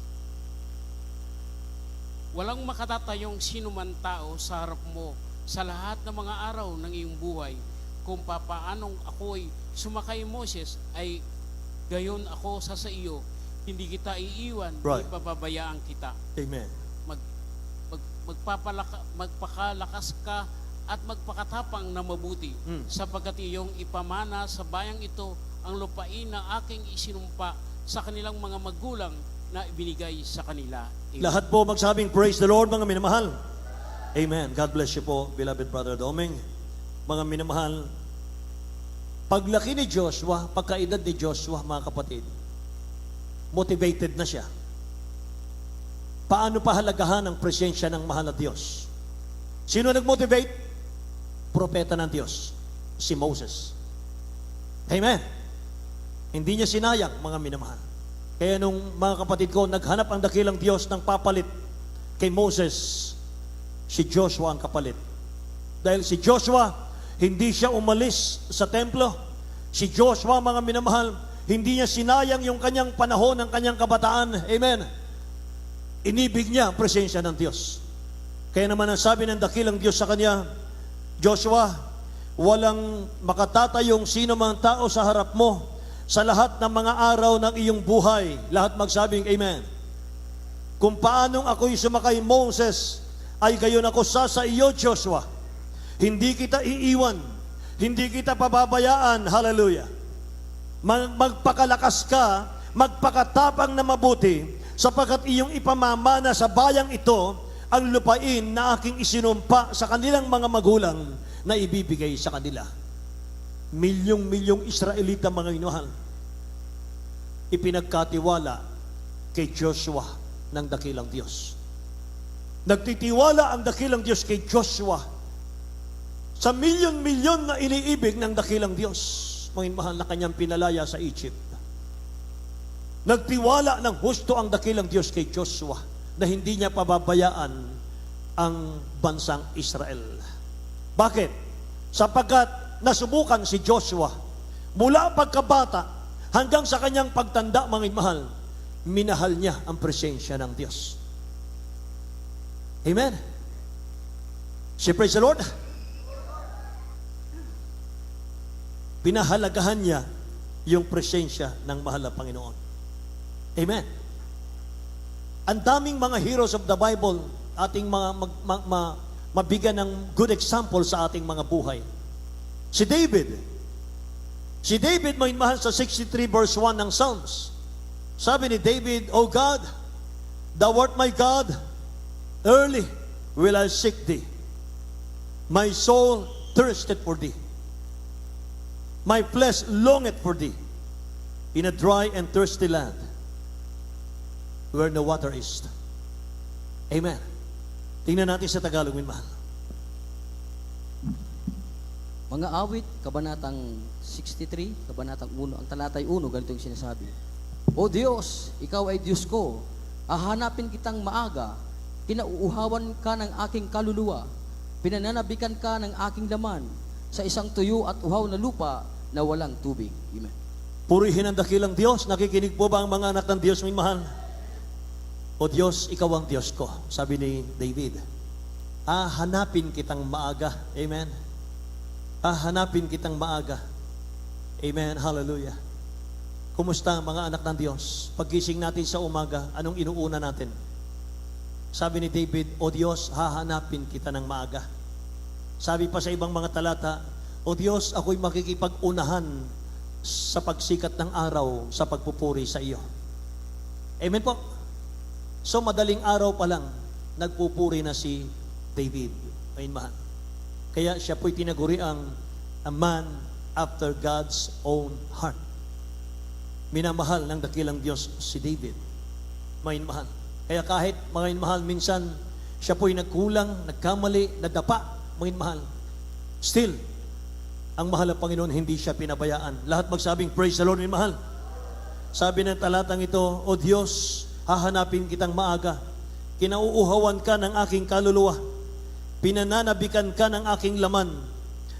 Walang makatatayong sinuman tao sa harap mo sa lahat ng mga araw ng iyong buhay. Kung papaanong ako'y sumakay Moses, ay gayon ako sa iyo. Hindi kita iiwan, Right. ipapabayaan kita. Amen. Magpakalakas ka at magpakatapang na mabuti, sapagkat iyong ipamana sa bayang ito ang lupain na aking isinumpa sa kanilang mga magulang na ibinigay sa kanila. Amen. Lahat po magsabing, praise the Lord, mga minamahal. Amen. God bless you po, beloved Brother Doming. Mga minamahal, paglaki ni Joshua, pagkaedad ni Joshua, mga kapatid, motivated na siya. Paano pahalagahan ang presensya ng mahal na Diyos? Sino nag-motivate? Propeta ng Diyos, si Moses. Amen. Hindi niya sinayang, mga minamahal. Kaya nung mga kapatid ko, naghanap ang dakilang Diyos ng papalit kay Moses, si Joshua ang kapalit. Dahil si Joshua, hindi siya umalis sa templo. Si Joshua, mga minamahal, hindi niya sinayang yung kanyang panahon, ng kanyang kabataan. Amen. Inibig niya ang presensya ng Diyos. Kaya naman ang sabi ng dakilang Diyos sa kanya, Joshua, walang makatatayong sino mang tao sa harap mo sa lahat ng mga araw ng iyong buhay. Lahat magsabing amen. Kung paanong ako'y sumakay Moses, ay gayon ako sa iyo, Joshua. Hindi kita iiwan, hindi kita pababayaan. Hallelujah. Magpakalakas ka, magpakatapang na mabuti, sapagkat iyong ipamamana sa bayang ito ang lupain na aking isinumpa sa kanilang mga magulang na ibibigay sa kanila. Milyong-milyong Israelita, mga inuhal, ipinagkatiwala kay Joshua ng dakilang Diyos. Nagtitiwala ang dakilang Diyos kay Joshua sa milyon-milyon na iniibig ng dakilang Diyos, mga mahal, na kanyang pinalaya sa Egypt. Nagtiwala ng husto ang dakilang Diyos kay Joshua na hindi niya pababayaan ang bansang Israel. Bakit? Sapagkat nasubukan si Joshua mula pagkabata hanggang sa kanyang pagtanda, mga mahal, minahal niya ang presensya ng Diyos. Amen. Say praise the Lord. Pinahalagahan niya yung presensya ng mahal na Panginoon. Amen. Ang daming mga heroes of the Bible ating mabigyan ng good example sa ating mga buhay. Si David, may mahal sa 63 verse 1 ng Psalms. Sabi ni David, O God, Thou art my God, early will I seek thee. My soul thirsted for thee. My flesh longeth for thee in a dry and thirsty land where no water is. Amen. Tingnan natin sa Tagalog, minmahal. Mga awit, kabanatang 63, kabanatang 1, ang talatay 1, ganito yung sinasabi. O Diyos, ikaw ay Diyos ko. Hahanapin kitang maaga. Kinauuhawan ka ng aking kaluluwa. Pinananabikan ka ng aking laman sa isang tuyo at uhaw na lupa na walang tubig. Amen. Purihin ang dakilang Diyos. Nakikinig po ba ang mga anak ng Diyos, minmahal? O Diyos, ikaw ang Diyos ko. Sabi ni David. Hanapin kitang maaga. Amen. Hanapin kitang maaga. Amen. Hallelujah. Kumusta mga anak ng Diyos? Paggising natin sa umaga, anong inuuna natin? Sabi ni David, O Diyos, hahanapin kita ng maaga. Sabi pa sa ibang mga talata, O Diyos, ako'y makikipag-unahan sa pagsikat ng araw sa pagpupuri sa iyo. Amen po. So madaling araw pa lang, nagpupuri na si David. Amen. Kaya siya po'y tinaguri ang a man after God's own heart. Minamahal ng dakilang Diyos si David. Mahal. Kaya kahit mahal, minsan siya po'y nagkulang, nagkamali, nadapa, mahal. Still, ang mahal ng Panginoon, hindi siya pinabayaan. Lahat magsabing, praise the Lord, mahal. Sabi ng talatang ito, O Diyos, hahanapin kitang maaga. Kinauuhawan ka ng aking kaluluwa. Pinananabikan ka ng aking laman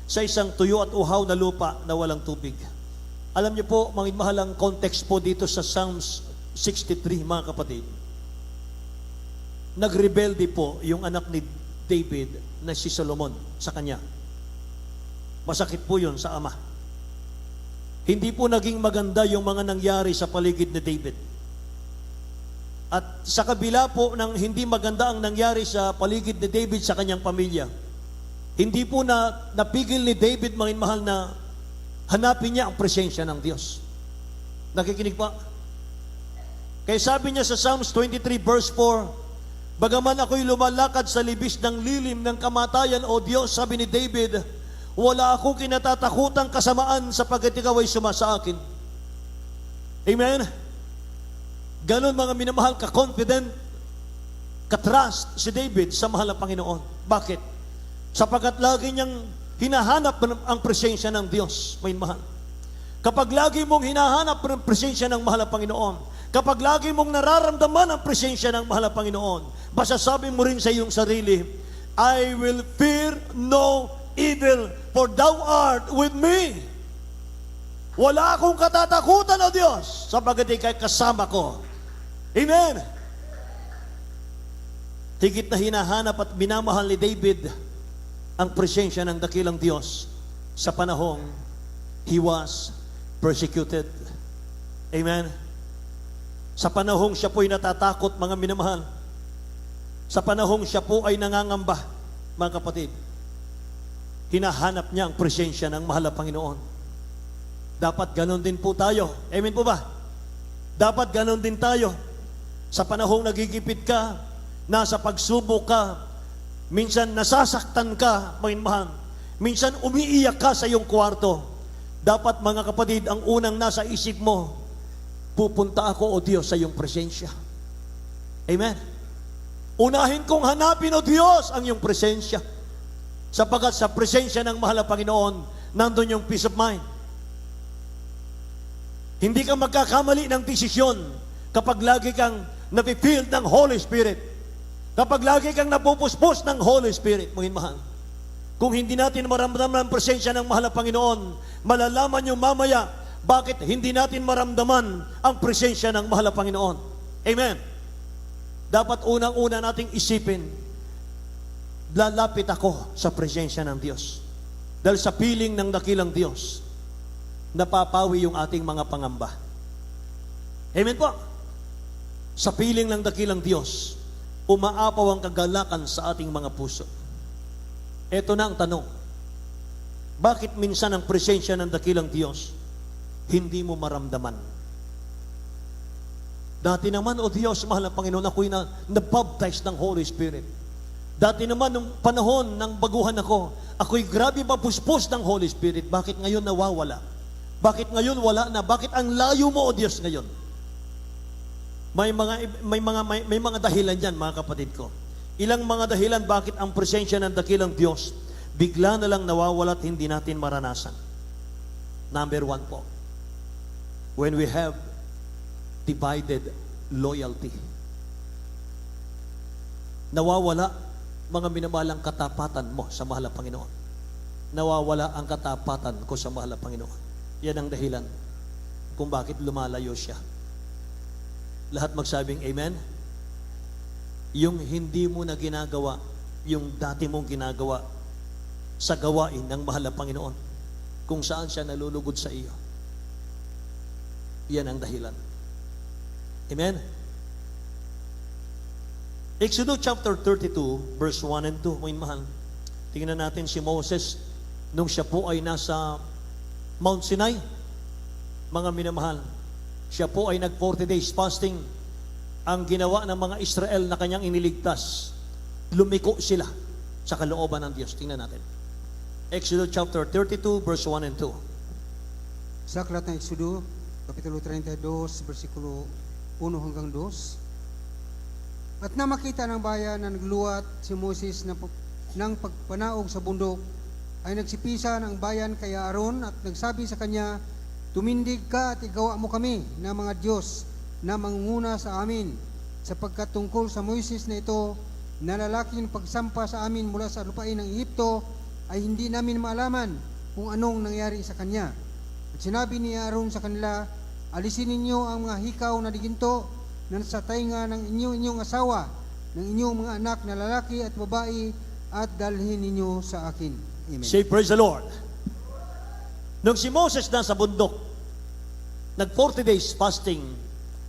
sa isang tuyo at uhaw na lupa na walang tubig. Alam niyo po, mga mahalang context po dito sa Psalms 63, mga kapatid. Nagrebelde po yung anak ni David na si Solomon sa kanya. Masakit po yun sa ama. Hindi po naging maganda yung mga nangyari sa paligid ni David. At sa kabila po ng hindi maganda ang nangyari sa paligid ni David sa kanyang pamilya, hindi po napigil ni David, mga mahal, na hanapin niya ang presensya ng Diyos. Nakikinig pa? Kaya sabi niya sa Psalms 23 verse 4, Bagaman ako'y lumalakad sa libis ng lilim ng kamatayan, O Diyos, sabi ni David, wala akong kinatatakutang kasamaan sapagkat ikaw ay suma sa akin. Amen? Ganon mga minamahal, ka-confident, ka-trust si David sa mahal ng Panginoon. Bakit? Sapagkat lagi niyang hinahanap ang presensya ng Diyos, may mahal. Kapag lagi mong hinahanap ang presensya ng mahal ng Panginoon, kapag lagi mong nararamdaman ang presensya ng mahal ng Panginoon, masasabi mo rin sa iyong sarili, I will fear no evil, for thou art with me. Wala akong katatakutan, O Diyos, sapagkat ikay kasama ko. Amen. Higit na hinahanap at minamahal ni David ang presensya ng dakilang Diyos sa panahong he was persecuted. Amen. Sa panahong siya po'y natatakot, mga minamahal. Sa panahong siya po ay nangangamba, mga kapatid. Hinahanap niya ang presensya ng mahal na Panginoon. Dapat ganon din po tayo. Amen po ba? Dapat ganon din tayo. Sa panahong nagigipit ka, nasa pagsubok ka, minsan nasasaktan ka, mahal. Minsan umiiyak ka sa iyong kwarto. Dapat, mga kapatid, ang unang nasa isip mo, pupunta ako, O Diyos, sa iyong presensya. Amen. Unahin kong hanapin, O Diyos, ang iyong presensya. Sapagkat sa presensya ng mahal na Panginoon, nandun yung peace of mind. Hindi ka magkakamali ng desisyon kapag lagi kang napifill ng Holy Spirit. Kapag lagi kang napupuspos ng Holy Spirit, mga mahal. Kung hindi natin maramdaman ang presensya ng mahal na Panginoon, malalaman nyo mamaya bakit hindi natin maramdaman ang presensya ng mahal na Panginoon. Amen. Dapat unang-una nating isipin, lalapit ako sa presensya ng Diyos. Dahil sa piling ng dakilang Diyos, napapawi yung ating mga pangamba. Amen po. Sa piling ng dakilang Diyos, umaapaw ang kagalakan sa ating mga puso. Ito na ang tanong. Bakit minsan ang presensya ng dakilang Diyos hindi mo maramdaman? Dati naman, o Diyos, mahal na Panginoon, ako'y na-baptize ng Holy Spirit. Dati naman, nung panahon ng baguhan ako, ako'y grabe mapuspos ng Holy Spirit. Bakit ngayon nawawala? Bakit ngayon wala na? Bakit ang layo mo, o Diyos, ngayon? May mga dahilan dyan, mga kapatid ko. Ilang mga dahilan bakit ang presensya ng dakilang Diyos bigla na lang nawawala at hindi natin maranasan. Number 1 po, when we have divided loyalty. Nawawala, mga minamalang katapatan mo sa mahal na Panginoon. Nawawala ang katapatan ko sa mahal na Panginoon. Yan ang dahilan kung bakit lumalayo siya. Lahat magsabing amen? Yung hindi mo na ginagawa, yung dati mong ginagawa sa gawain ng mahal na Panginoon, kung saan siya nalulugod sa iyo. Yan ang dahilan. Amen? Exodus chapter 32, verse 1 and 2, mga mahal. Tingnan natin si Moses nung siya po ay nasa Mount Sinai. Mga minamahal, siya po ay nag 40 days fasting. Ang ginawa ng mga Israel na kanyang iniligtas, lumiko sila sa kalooban ng Diyos. Tingnan natin. Exodus chapter 32, verse 1 and 2. Sa aklat ng Exodo, Kapitulo 32, versikulo 1 hanggang 2. At na makita ng bayan na nagluwat si Moses ng pagpanaog sa bundok, ay nagsipisa ng bayan kay Aaron at nagsabi sa kanya, tumindig ka at igawa mo kami na mga Diyos na mangunguna sa amin, sapagkat tungkol sa Moises na ito, na lalaking pagsampa sa amin mula sa lupain ng Ehipto, ay hindi namin maalaman kung anong nangyari sa kanya. At sinabi ni Aaron sa kanila, alisin ninyo ang mga hikaw na diginto na sa tainga ng inyong asawa, ng inyong mga anak na lalaki at babae, at dalhin ninyo sa akin. Amen. Say praise the Lord. Nung si Moses nasa bundok, nag 40 days fasting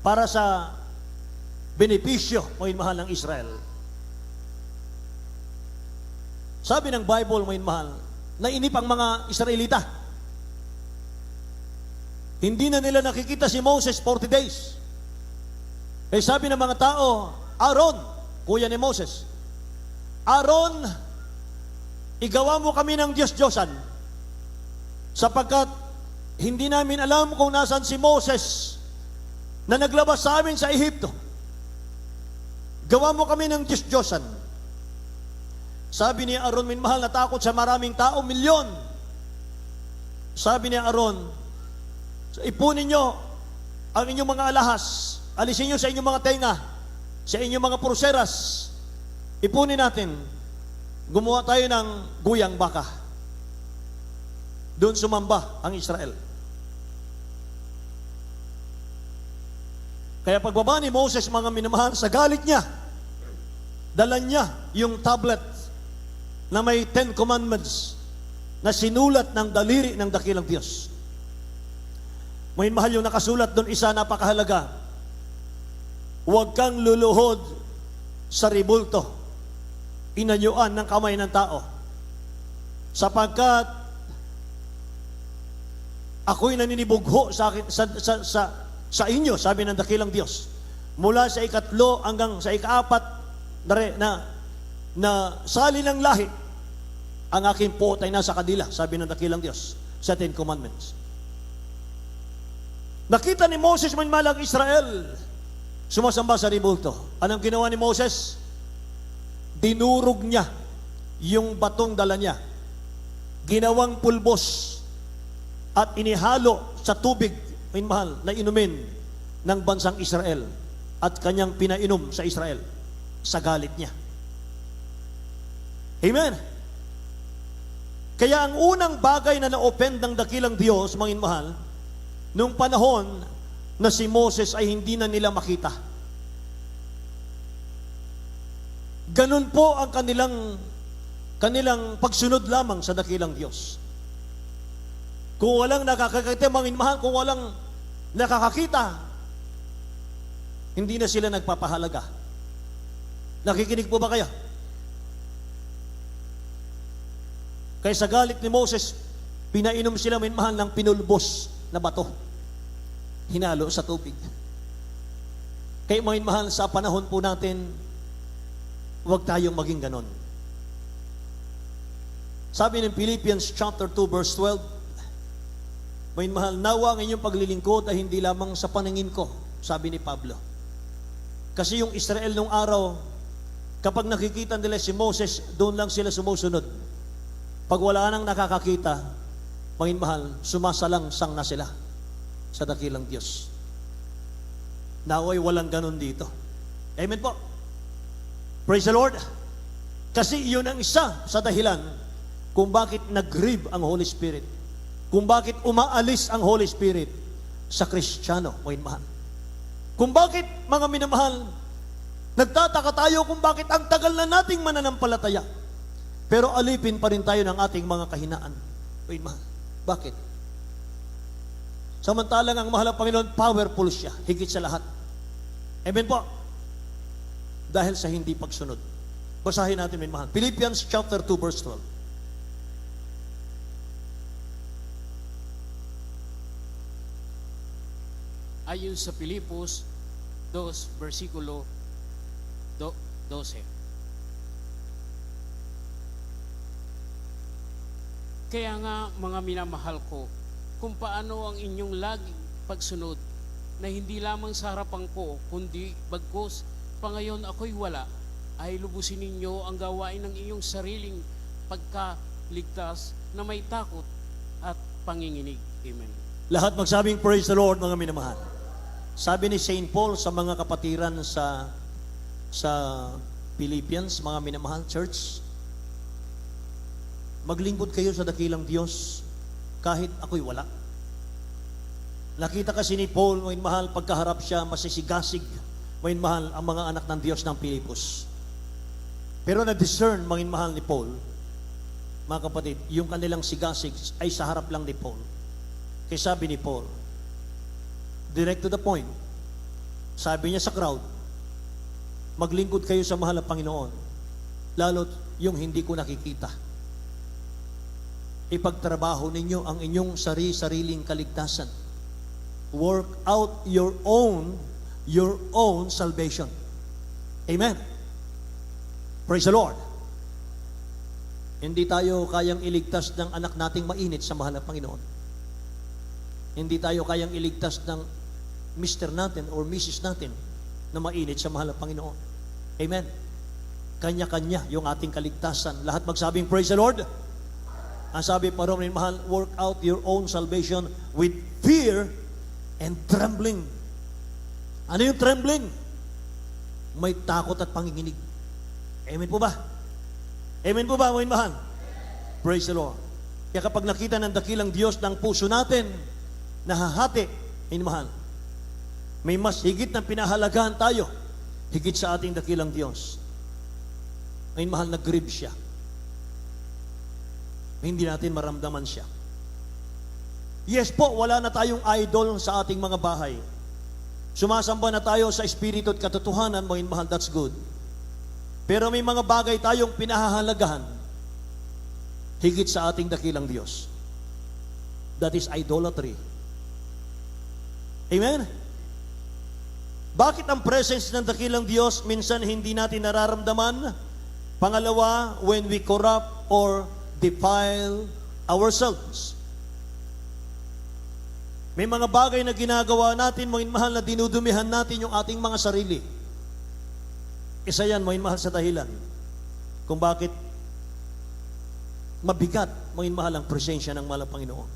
para sa benepisyo, mga mahal ng Israel. Sabi ng Bible, mga mahal, nainip ang mga Israelita. Hindi na nila nakikita si Moses 40 days. Eh sabi ng mga tao, Aaron, kuya ni Moses, Aaron, igawa mo kami ng Diyos-Diyosan, sapagkat hindi namin alam kung nasan si Moses na naglabas sa amin sa Ehipto. Gawa mo kami ng Diyos-Diyosan. Sabi ni Aaron, minmahal, natakot sa maraming tao, milyon. Sabi ni Aaron, ipunin nyo ang inyong mga alahas, alisin nyo sa inyong mga tenga, sa inyong mga purseras, ipunin natin, gumawa tayo ng guyang baka. Doon sumamba ang Israel. Kaya pagbaba ni Moses, mga minamahal, sa galit niya, dala niya yung tablet na may 10 commandments na sinulat ng daliri ng dakilang Diyos. May mahal yung nakasulat doon, isa napakahalaga. Huwag kang luluhod sa ribulto, inanyuan ng kamay ng tao, sapagkat ako'y naninibugho sa inyo, sabi ng dakilang Diyos, mula sa ikatlo hanggang sa ikaapat na sali ng lahi, ang aking puot ay nasa kadila, sabi ng dakilang Diyos sa 10 Commandments. Nakita ni Moses man malang Israel sumasamba sa ribulto. Anong ginawa ni Moses? Dinurog niya yung batong dala niya, ginawang pulbos, at inihalo sa tubig, mahal, na inumin ng bansang Israel, at kanyang pinainom sa Israel sa galit niya. Amen. Kaya ang unang bagay na na-open ng dakilang Diyos, mga mahal, nung panahon na si Moses ay hindi na nila makita. Ganun po ang kanilang pagsunod lamang sa dakilang Diyos. Kung walang nakakakita, mga mahal, kung walang nakakakita, hindi na sila nagpapahalaga. Nakikinig po ba kayo? Kaya sa galit ni Moses, pinainom sila, may mahal, ng pinulbos na bato, hinalo sa tubig. Kaya mga mahal, sa panahon po natin, huwag tayong maging ganon. Sabi ng Philippians chapter 2 verse 12, mga mahal, nawa ang inyong paglilingkod ay hindi lamang sa paningin ko, sabi ni Pablo. Kasi yung Israel nung araw, kapag nakikita nila si Moses, doon lang sila sumusunod. Pag wala nang nakakakita, mga mahal, sumasalangsang na sila sa dakilang Diyos. Naway walang ganon dito. Amen po. Praise the Lord. Kasi yun ang isa sa dahilan kung bakit nag-grieve ang Holy Spirit. Kung bakit umaalis ang Holy Spirit sa Kristiyano, mga mahal. Kung bakit, mga minamahal, nagtataka tayo kung bakit ang tagal na nating mananampalataya. Pero alipin pa rin tayo ng ating mga kahinaan. Mga mahal. Bakit? Samantalang ang mahal ng Panginoon, powerful siya, higit sa lahat. Amen po. Dahil sa hindi pagsunod. Basahin natin, mga mahal. Philippians chapter 2 verse 12. Ayon sa Filipos 2, versikulo 12. Kaya nga, mga minamahal ko, kung paano ang inyong laging pagsunod na hindi lamang sa harapan ko, kundi bagkus pa ngayon ako'y wala, ay lubusin ninyo ang gawain ng iyong sariling pagkaligtas na may takot at panginginig. Amen. Lahat magsabing praise the Lord, mga minamahal. Sabi ni St. Paul sa mga kapatiran sa Philippians, mga minamahal church, maglingkod kayo sa dakilang Diyos kahit ako'y wala. Nakita kasi ni Paul, mga mahal, pagkaharap siya, masisigasig, mga mahal, ang mga anak ng Diyos ng Pilipos. Pero na-discern, mga mahal ni Paul, mga kapatid, yung kanilang sigasig ay sa harap lang ni Paul. Kaya sabi ni Paul, direct to the point, sabi niya sa crowd, maglingkod kayo sa mahal na Panginoon, lalo't yung hindi ko nakikita. Ipagtrabaho ninyo ang inyong sariling kaligtasan. Work out your own salvation. Amen. Praise the Lord. Hindi tayo kayang iligtas ng anak nating mainit sa mahal na Panginoon. Hindi tayo kayang iligtas ng mister natin or Mrs. natin na mainit sa mahal na Panginoon. Amen. Kanya-kanya yung ating kaligtasan. Lahat magsabing praise the Lord. Ang sabi pa rin, mahal, work out your own salvation with fear and trembling. Ano yung trembling? May takot at panginginig. Amen po ba? Amen po ba, mga mahal? Praise the Lord. Kaya kapag nakita ng dakilang Diyos ng puso natin, nahahati, mga mahal, may mas higit na pinahalagahan tayo, higit sa ating dakilang Diyos. Mga mahal, nag-grieve siya. Hindi natin maramdaman siya. Yes po, wala na tayong idol sa ating mga bahay. Sumasamba na tayo sa espiritu at katotohanan, mga mahal, that's good. Pero may mga bagay tayong pinahahalagahan higit sa ating dakilang Diyos. That is idolatry. Amen? Bakit ang presence ng dakilang Diyos minsan hindi natin nararamdaman? Pangalawa, when we corrupt or defile ourselves. May mga bagay na ginagawa natin, mga mahal, na dinudumihan natin yung ating mga sarili. Isa yan, mga mahal, sa dahilan kung bakit mabigat, mga mahal, ang presensya ng mahal na Panginoon.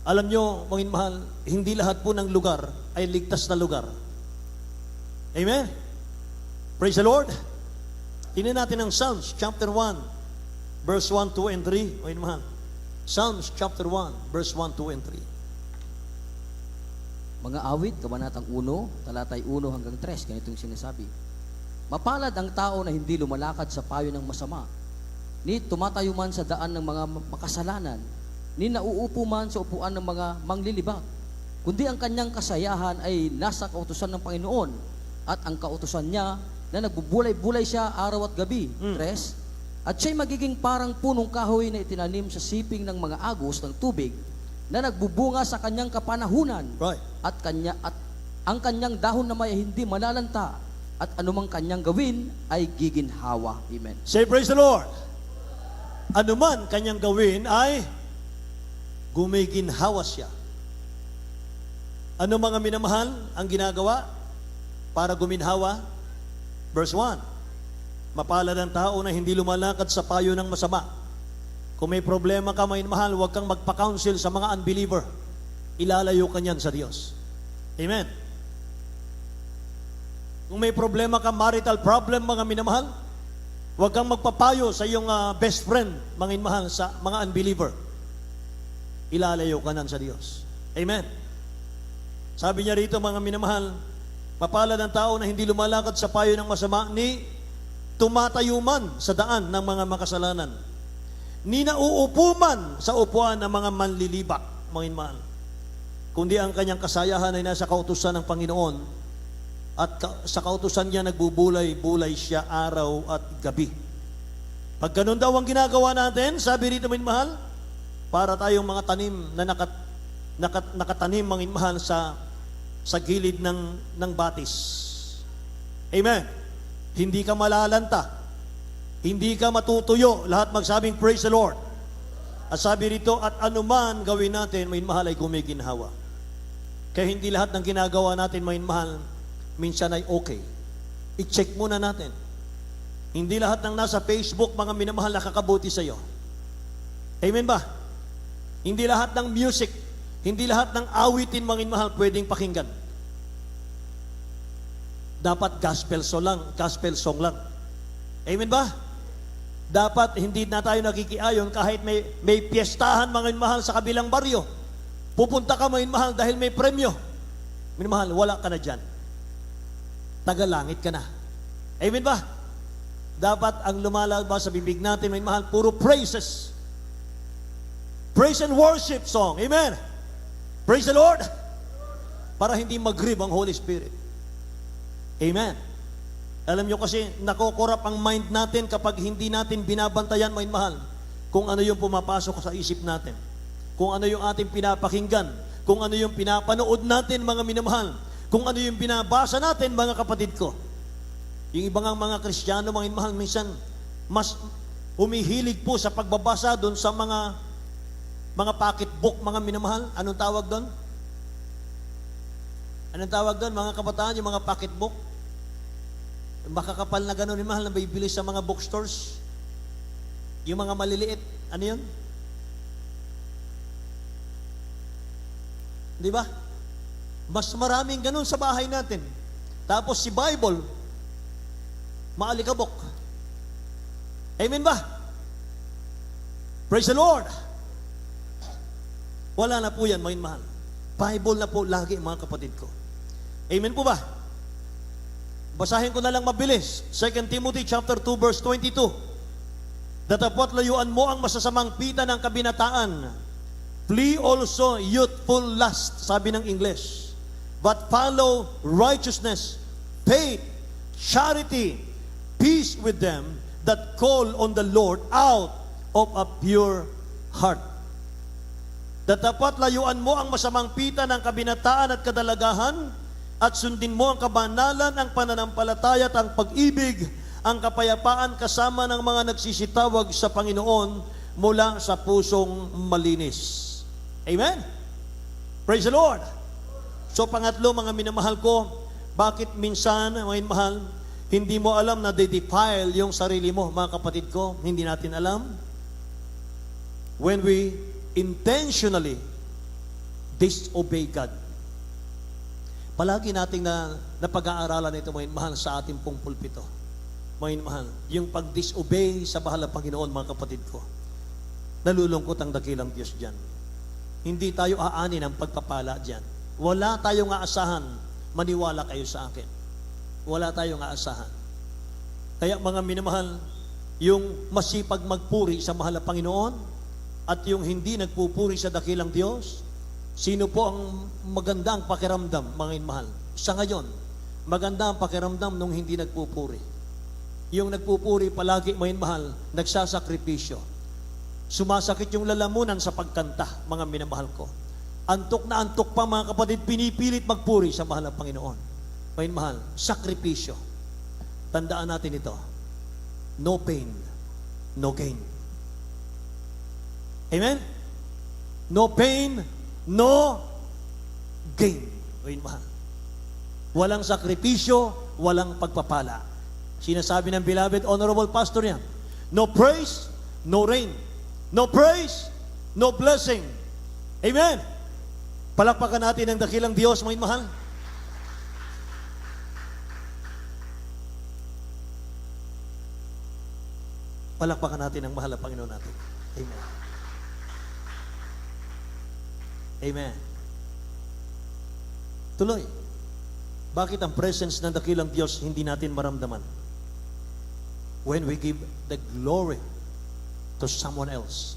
Alam nyo, mga mahal, hindi lahat po ng lugar ay ligtas na lugar. Amen? Praise the Lord. Tingnan natin ang Psalms chapter 1 verse 1, 2, and 3. Mga mahal, Psalms chapter 1 verse 1, 2, and 3. Mga awit, kabanatang 1, talatay 1 hanggang 3, ganitong sinasabi. Mapalad ang tao na hindi lumalakad sa payo ng masama, ni tumatayo man sa daan ng mga makasalanan, ni nauupo man sa upuan ng mga manglilibak, kundi ang kanyang kasayahan ay nasa kautusan ng Panginoon, at ang kautusan niya na nagbubulay-bulay siya araw at gabi. 3, at siya'y magiging parang punong kahoy na itinanim sa siping ng mga agos ng tubig, na nagbubunga sa kanyang kapanahunan, Right. at Ang kanyang dahon naman ay hindi malalanta, at anumang kanyang gawin ay giginhawa. Amen. Say, praise the Lord. Ano man kanyang gawin ay gumiginhawa siya. Ano mga minamahal ang ginagawa para guminhawa? Verse 1. Mapalad ang tao na hindi lumalakad sa payo ng masama. Kung may problema ka, minamahal, huwag kang magpa-counsel sa mga unbeliever. Ilalayo ka niyan sa Diyos. Amen. Kung may problema ka, marital problem, mga minamahal, huwag kang magpapayo sa iyong best friend, mga minamahal, sa mga unbeliever. Ilalayo ka niyan sa Diyos. Amen. Sabi niya rito, mga minamahal, mapalad ang tao na hindi lumalakad sa payo ng masama, ni tumatayo man sa daan ng mga makasalanan, ni nauupo man sa upuan ng mga manlilibak, mga minamahal, kundi ang kanyang kasayahan ay nasa kautusan ng Panginoon, at sa kautusan niya nagbubulay-bulay siya araw at gabi. Pag ganun daw ang ginagawa natin, sabi rito, mga minamahal, para tayong mga tanim na nakatanim, mga minamahal, sa gilid ng batis. Amen. Hindi ka malalanta. Hindi ka matutuyo. Lahat magsabing, praise the Lord. At sabi rito, at anuman gawin natin, may mahal ay gumiginhawa. Kaya hindi lahat ng ginagawa natin, may mahal, minsan ay okay. I-check muna natin. Hindi lahat ng nasa Facebook, mga minamahal, nakakabuti sa iyo. Amen ba? Hindi lahat ng music, hindi lahat ng awitin, mga minamahal, pwedeng pakinggan. Dapat gospel song lang. Amen ba? Dapat hindi na tayo nakikiayon kahit may piyestahan, mga minamahal, sa kabilang baryo. Pupunta ka, mga minamahal, dahil may premyo. Minamahal, wala ka na dyan. Tagalangit ka na. Amen ba? Dapat ang lumalabas sa bibig natin, mga minamahal, puro praises. Praise and worship song. Amen. Praise the Lord. Para hindi mag-grieve ang Holy Spirit. Amen. Alam nyo kasi, nakokorap ang mind natin kapag hindi natin binabantayan, mga mahal, kung ano yung pumapasok sa isip natin, kung ano yung ating pinapakinggan, kung ano yung pinapanood natin, mga minamahal, kung ano yung binabasa natin, mga kapatid ko. Yung ibang mga Kristiyano, mga minamahal, minsan, mas humihilig po sa pagbabasa doon sa mga pocketbook, mga minamahal. Anong tawag doon? Anong tawag doon, mga kabataan, yung mga pocketbook? Makakapal na gano'n, mahal, na bibili sa mga bookstores. Yung mga maliliit, ano yun? Di ba? Mas maraming gano'n sa bahay natin. Tapos si Bible, maalikabok. Amen ba? Praise the Lord. Wala na po yan, mga mahal. Bible na po lagi, mga kapatid ko. Amen po ba? Basahin ko na lang mabilis. 2 Timothy chapter 2 verse 22. Datapwat layuan mo ang masasamang pita ng kabinataan. Flee also youthful lust, sabi ng English. But follow righteousness, faith, charity, peace with them that call on the Lord out of a pure heart. Datapat layuan mo ang masamang pita ng kabinataan at kadalagahan, at sundin mo ang kabanalan, ang pananampalataya at ang pag-ibig, ang kapayapaan kasama ng mga nagsisitawag sa Panginoon mula sa pusong malinis. Amen? Praise the Lord! So pangatlo, mga minamahal ko, bakit minsan, mga minamahal, hindi mo alam na de-defile yung sarili mo, mga kapatid ko? Hindi natin alam. When we intentionally disobey God. Palagi nating napag-aaralan ito, mga mahal, sa ating pong pulpito. Mga mahal, yung pag-disobey sa bahal ng Panginoon, mga kapatid ko. Nalulungkot ang dakilang Diyos dyan. Hindi tayo aanin ang pagpapala dyan. Wala tayong aasahan, maniwala kayo sa akin. Wala tayong aasahan. Kaya mga minamahal, yung masipag magpuri sa mahal ng Panginoon, at yung hindi nagpupuri sa dakilang Diyos, sino po ang maganda ang pakiramdam, mga mahal? Sa ngayon, maganda ang pakiramdam nung hindi nagpupuri. Yung nagpupuri palagi, mga mahal, nagsasakripisyo. Sumasakit yung lalamunan sa pagkanta, mga minamahal ko. Antok na antok pa mga kapatid, pinipilit magpuri sa mahal na Panginoon. May mahal, sakripisyo. Tandaan natin ito. No pain, no gain. Amen? No pain, no gain. May mahal. Walang sakripisyo, walang pagpapala. Sinasabi ng beloved honorable pastor niya, no praise, no rain. No praise, no blessing. Amen. Palakpakan natin ang dakilang Diyos, mga mahal. Palakpakan natin ang mahal na Panginoon natin. Amen. Amen. Tuloy. Bakit ang presence ng dakilang Diyos hindi natin maramdaman? When we give the glory to someone else.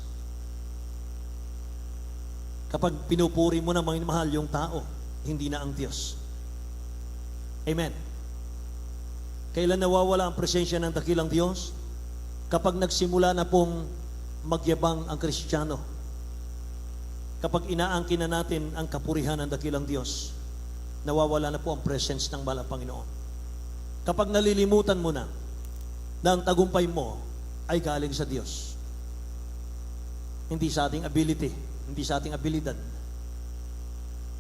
Kapag pinupuri mo na mga mahal yung tao, hindi na ang Diyos. Amen. Kailan nawawala ang presensya ng dakilang Diyos? Kapag nagsimula na pong magyabang ang Kristiyano. Kapag inaangkin na natin ang kapurihan ng dakilang Diyos, nawawala na po ang presence ng mahal na Panginoon. Kapag nalilimutan mo na ang tagumpay mo ay galing sa Diyos. Hindi sa ating ability, hindi sa ating abilidad.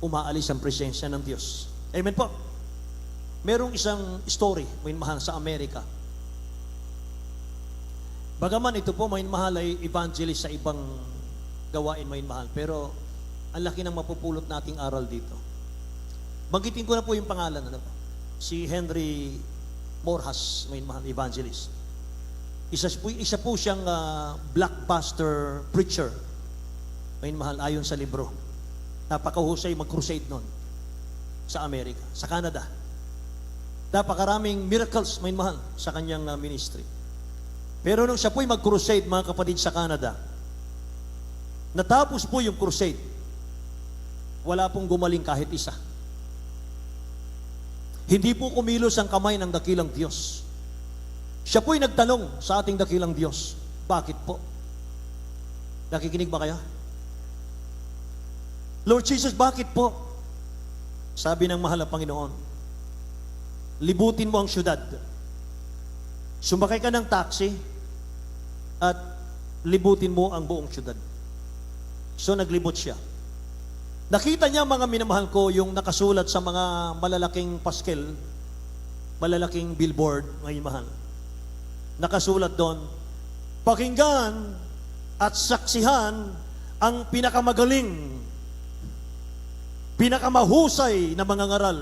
Umaalis ang presensya ng Diyos. Amen po. Merong isang story, may mahal, sa Amerika. Bagaman ito po, may mahal, ay evangelist sa ibang gawain, may mahal. Pero ang laki ng mapupulot nating aral dito. Banggitin ko na po yung pangalan. Ano po? Si Henry Morhas, may mahal, evangelist. Isa po siyang blockbuster preacher. May mahal, ayon sa libro. Napakahusay mag-crusade noon sa Amerika, sa Canada. Napakaraming miracles, may mahal, sa kanyang ministry. Pero nung siya po'y mag-crusade, mga kapatid, sa Canada, natapos po yung crusade, wala pong gumaling kahit isa. Hindi po kumilos ang kamay ng dakilang Diyos. Siya po'y nagtanong sa ating dakilang Diyos, bakit po? Nakikinig ba kayo? Lord Jesus, bakit po? Sabi ng mahal na Panginoon, libutin mo ang syudad. Sumakay ka ng taxi at libutin mo ang buong syudad. So naglibot siya. Nakita niya, mga minamahal ko, yung nakasulat sa mga malalaking paskel, malalaking billboard, mga mahal. Nakasulat doon, pakinggan at saksihan ang pinakamagaling, pinakamahusay na mga ngaral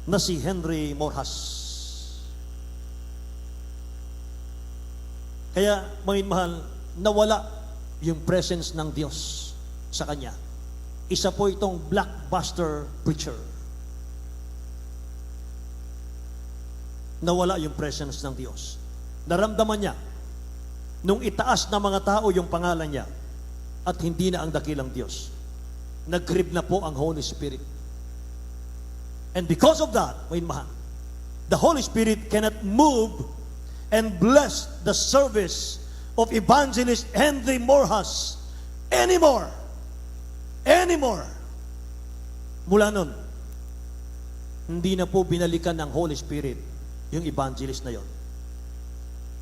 na si Henry Morhas. Kaya, mga mahal, nawala yung presence ng Diyos sa kanya. Isa po itong blockbuster preacher. Nawala yung presence ng Diyos. Naramdaman niya nung itaas na mga tao yung pangalan niya at hindi na ang dakilang Diyos. Nag-grip na po ang Holy Spirit. And because of that, mga mahal, the Holy Spirit cannot move and bless the service of Evangelist Henry Morhas anymore. Mula nun, hindi na po binalikan ng Holy Spirit yung evangelist na yon.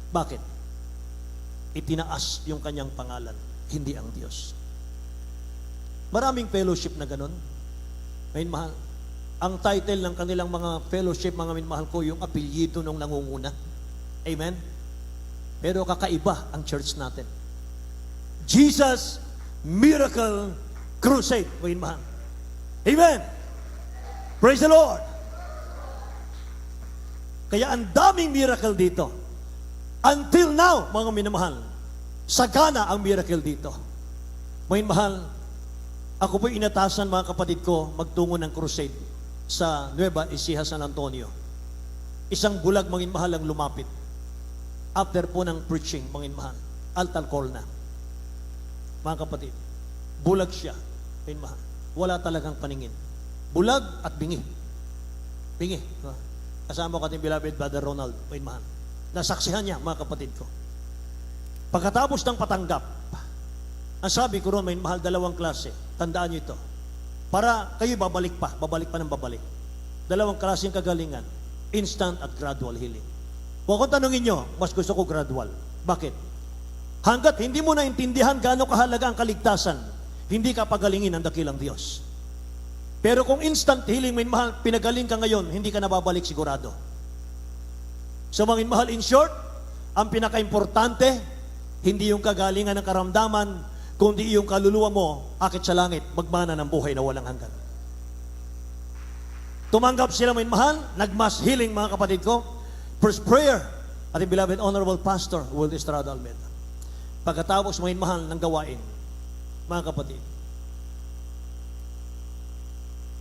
Bakit? Itinaas yung kanyang pangalan, hindi ang Diyos. Maraming fellowship na ganun. May mahal. Ang title ng kanilang mga fellowship, mga minmahal ko, yung apelyido ng nangunguna. Amen? Pero kakaiba ang church natin. Jesus Miracle Crusade. Mga minmahal. Amen? Praise the Lord. Kaya ang daming miracle dito. Until now, mga minamahal, sagana ang miracle dito. Mga minmahal, ako po inatasan, mga kapatid ko, magtungo ng crusade sa Nueva Ecija, San Antonio. Isang bulag, mga mahal, ang lumapit. After po ng preaching, mga mahal, altar call na. Mga kapatid, bulag siya, mga mahal. Wala talagang paningin. Bulag at bingi. Bingi. Kasama ko ating beloved Brother Ronald, mga mahal. Nasaksihan niya, mga kapatid ko. Pagkatapos ng patanggap, ang sabi ko ron, mga mahal, dalawang klase. Tandaan niyo ito. Para kayo babalik pa ng babalik. Dalawang klaseng kagalingan, instant at gradual healing. Kung ako tanongin nyo, mas gusto ko gradual. Bakit? Hanggat hindi mo naintindihan gaano kahalaga ang kaligtasan, hindi ka pagalingin ng dakilang Diyos. Pero kung instant healing, mahal, pinagaling ka ngayon, hindi ka nababalik sigurado. So mga mahal, in short, ang pinaka-importante, hindi yung kagalingan ng karamdaman, kundi yung kaluluwa mo, akit sa langit, magmana ng buhay na walang hanggan. Tumanggap sila, mga mahal, nag-mass healing, mga kapatid ko. First prayer, ating beloved Honorable Pastor, Will Estrada Almeida. Pagkatapos, mga mahal, ng gawain, mga kapatid.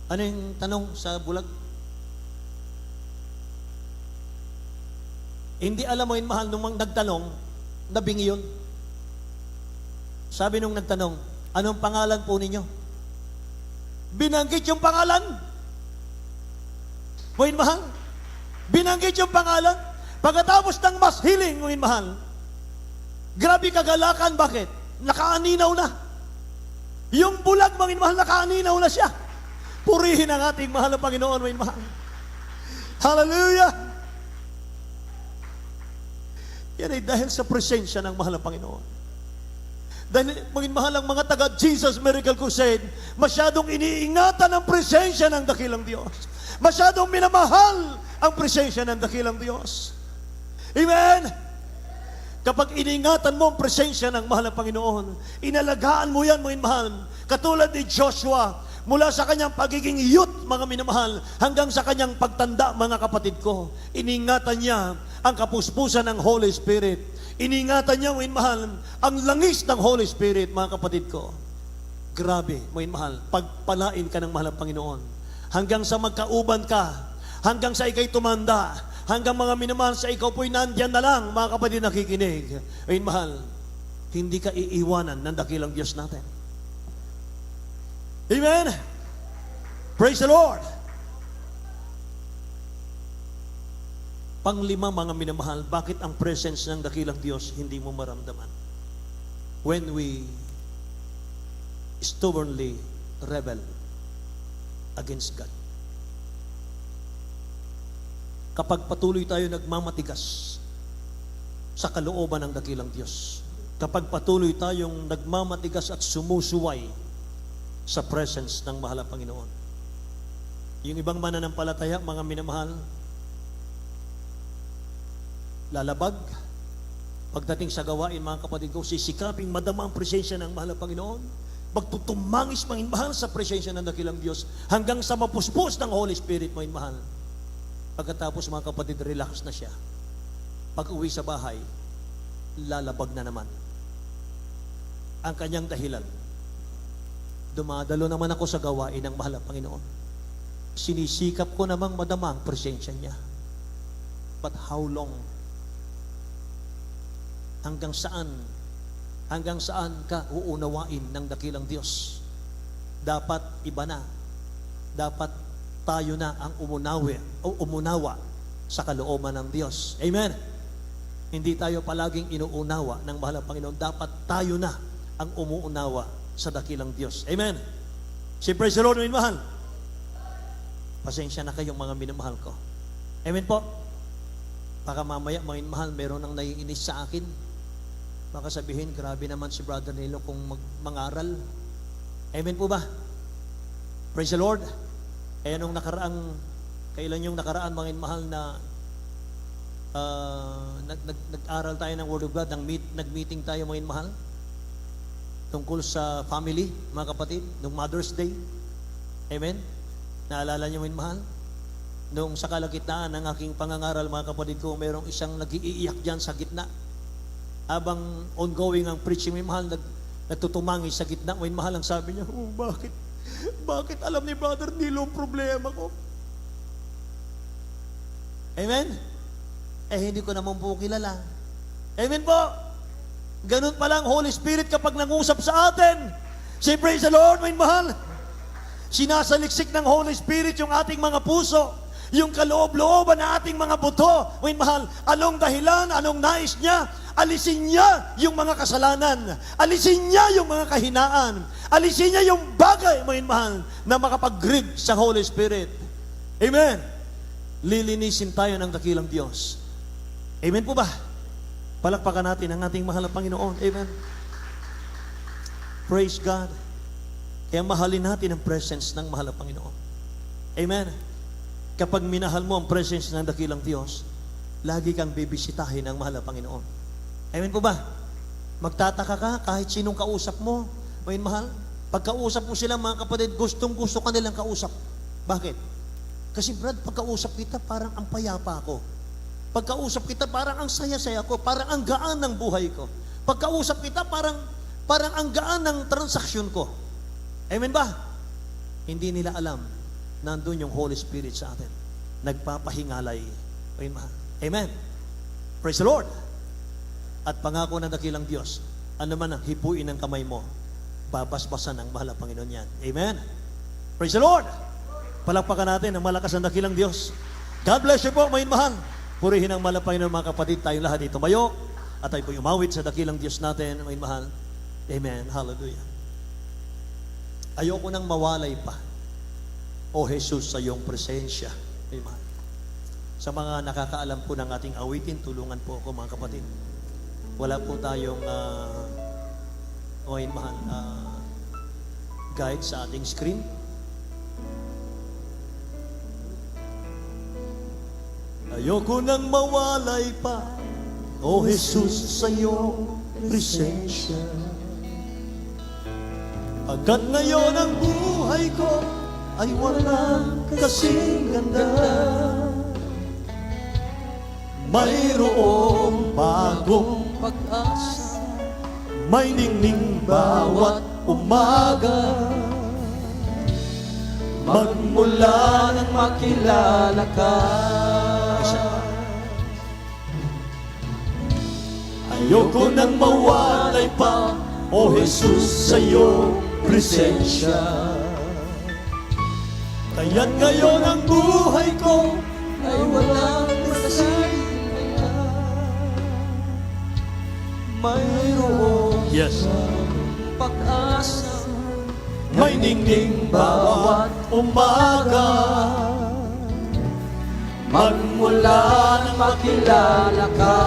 Ano yung tanong sa bulag? Hindi alam mo yun, mahal, nung nagtanong, nabingi yun. Sabi nung nagtanong, anong pangalan po ninyo? Binanggit yung pangalan. Ngayon, mahal, binanggit yung pangalan. Pagkatapos ng mass healing, ngayon, mahal, grabe kagalakan, bakit? Nakaaninaw na. Yung bulag, ngayon, mahal, nakaaninaw na siya. Purihin ang ating mahal na Panginoon, ngayon, mahal. Hallelujah! Yan ay dahil sa presensya ng mahal na Panginoon. Dahil maging mahal ang mga taga Jesus Miracle Crusade, masyadong iniingatan ang presensya ng dakilang Diyos. Masyadong minamahal ang presensya ng dakilang Diyos. Amen? Kapag iniingatan mo ang presensya ng mahal na Panginoon, inalagaan mo yan, mga mahal. Katulad ni Joshua, mula sa kanyang pagiging youth, mga minamahal, hanggang sa kanyang pagtanda, mga kapatid ko, iningatan niya ang kapuspusan ng Holy Spirit. Iningatan niya, mga mahal, ang langis ng Holy Spirit, mga kapatid ko. Grabe, mga mahal, pagpalain ka ng mahal ng Panginoon. Hanggang sa magkauban ka, hanggang sa ikay tumanda, hanggang mga minamahal sa ikaw po'y nandiyan na lang, mga kapatid nakikinig. Mga mahal, hindi ka iiwanan ng dakilang Diyos natin. Amen? Praise the Lord! Panglima, mga minamahal, bakit ang presence ng dakilang Diyos hindi mo maramdaman? When we stubbornly rebel against God. Kapag patuloy tayo nagmamatigas sa kalooban ng dakilang Diyos. Kapag patuloy tayong nagmamatigas at sumusuway sa presence ng mahal na Panginoon. Yung ibang mananampalataya, mga minamahal, lalabag, pagdating sa gawain, mga kapatid ko, sisikaping madama ang presensya ng mahal na Panginoon, magtutumangis, mga mahal, sa presensya ng dakilang Diyos, hanggang sa mapuspos ng Holy Spirit, mga mahal. Pagkatapos, mga kapatid, relax na siya. Pag uwi sa bahay, lalabag na naman. Ang kanyang dahilan, dumadalo naman ako sa gawain ng mahal na Panginoon. Sinisikap ko namang madama ang presensya niya. But how long? Hanggang saan? Hanggang saan ka uunawain ng dakilang Diyos? Dapat iba na. Dapat tayo na ang umunawa sa kalooban ng Diyos. Amen? Hindi tayo palaging inuunawa ng mahal na Panginoon. Dapat tayo na ang umuunawa sa dakilang Diyos. Amen? Si praise the Lord, mga mahal. Pasensya na kayong mga minamahal ko. Amen po? Baka mamaya, mga mahal, meron ang naiinis sa akin. Baka sabihin, grabe naman si Brother Nilo kung mangaral. Amen po ba? Praise the Lord. Kaya nung kailan yung nakaraan, mga mahal, na nag-aral tayo ng Word of God, nag-meeting tayo, mga mahal, tungkol sa family, mga kapatid, nung Mother's Day. Amen? Naalala niyo, mga mahal? Nung sa kalagitnaan ng aking pangangaral, mga kapatid ko, merong isang nag-iiyak dyan sa gitna. Habang ongoing ang preaching, mga mahal, natutumangi sa gitna. Mga mahal, ang sabi niya, oh, bakit? Bakit alam ni Brother Nilo ang problema ko? Amen? Hindi ko naman po kilala. Amen po? Ganun pala ang Holy Spirit kapag nangusap sa atin. Say, praise the Lord, mga mahal. Sinasaliksik ng Holy Spirit yung ating mga puso, yung kaloob-looban ng ating mga buto. Mga mahal, anong dahilan, anong nais niya, alisin niya yung mga kasalanan, alisin niya yung mga kahinaan, alisin niya yung bagay, mga mahal, na makapag-grieve sa Holy Spirit. Amen. Lilinisin tayo ng dakilang Diyos. Amen po ba? Palakpakan natin ang ating mahal na Panginoon. Amen. Praise God. Kaya mahalin natin ang presence ng mahal na Panginoon. Amen. Kapag minahal mo ang presence ng dakilang Diyos, lagi kang bibisitahin ng mahal na Panginoon. Amen po ba? Magtataka ka kahit sinong kausap mo. Amen, mahal. Pagkausap mo sila, mga kapatid, gustong-gusto ka nilang kausap. Bakit? Kasi Brad, pagkausap kita, parang ang payapa ako. Pagkausap kita, parang ang saya-saya ko. Parang ang gaan ng buhay ko. Pagkausap kita, parang ang gaan ng transaksyon ko. Amen ba? Hindi nila alam, nandun yung Holy Spirit sa atin. Nagpapahingalay. Amen ba? Amen. Praise the Lord. At pangako ng dakilang Diyos, ano man ang hipuin ng kamay mo, babasbasan ng mahal na Panginoon yan. Amen. Praise the Lord. Palakpakan natin ang malakas ng dakilang Diyos. God bless you po, mga mahal. Purihin ang mahal na Panginoon, mga kapatid. Tayong lahat dito tumayo at tayo po umawit sa dakilang Diyos natin, mga mahal. Amen. Hallelujah. Ayoko nang mawalay pa, O Jesus, sa iyong presensya. Amen. Sa mga nakakaalam po ng ating awitin, tulungan po ako, mga kapatid. Wala po tayong mahal, guide sa ating screen. Ayoko nang mawalay pa, O Jesus, sa iyong presensya. Agad ngayon ang buhay ko ay walang kasing ganda. Mayroong bagong Pag-asa, may ningning bawat umaga. Magmula nang makilala ka. Ayoko nang mawalay pa, O Jesus, sa iyong presensya. Kaya't ngayon ang buhay ko Ay walang kasing mayroong pag-asa, may ningning bawat umaga. magmula nang makilala ka.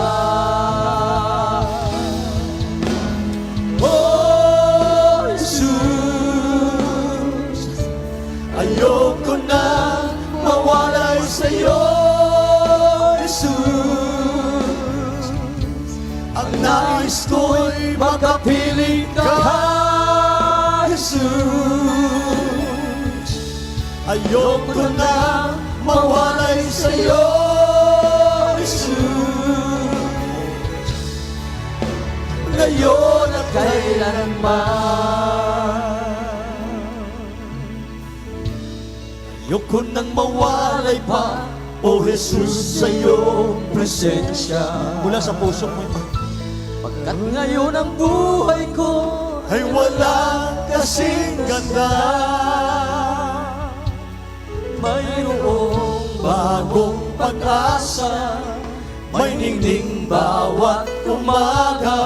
Oh, Jesus, ayoko na mawalay sa iyo, Jesus. Ang nais ko'y makapiling ka, Jesus. Ayoko na mawalay sa iyo, Jesus. Ngayon at kailanman. Ayoko nang mawalay pa, O Jesus, sa iyong presensya. Mula sa puso mo ito. Pagkat ngayon ang buhay ko Ay walang kasing ganda. mayroong Bagong pag-asa, may ningning bawat umaga.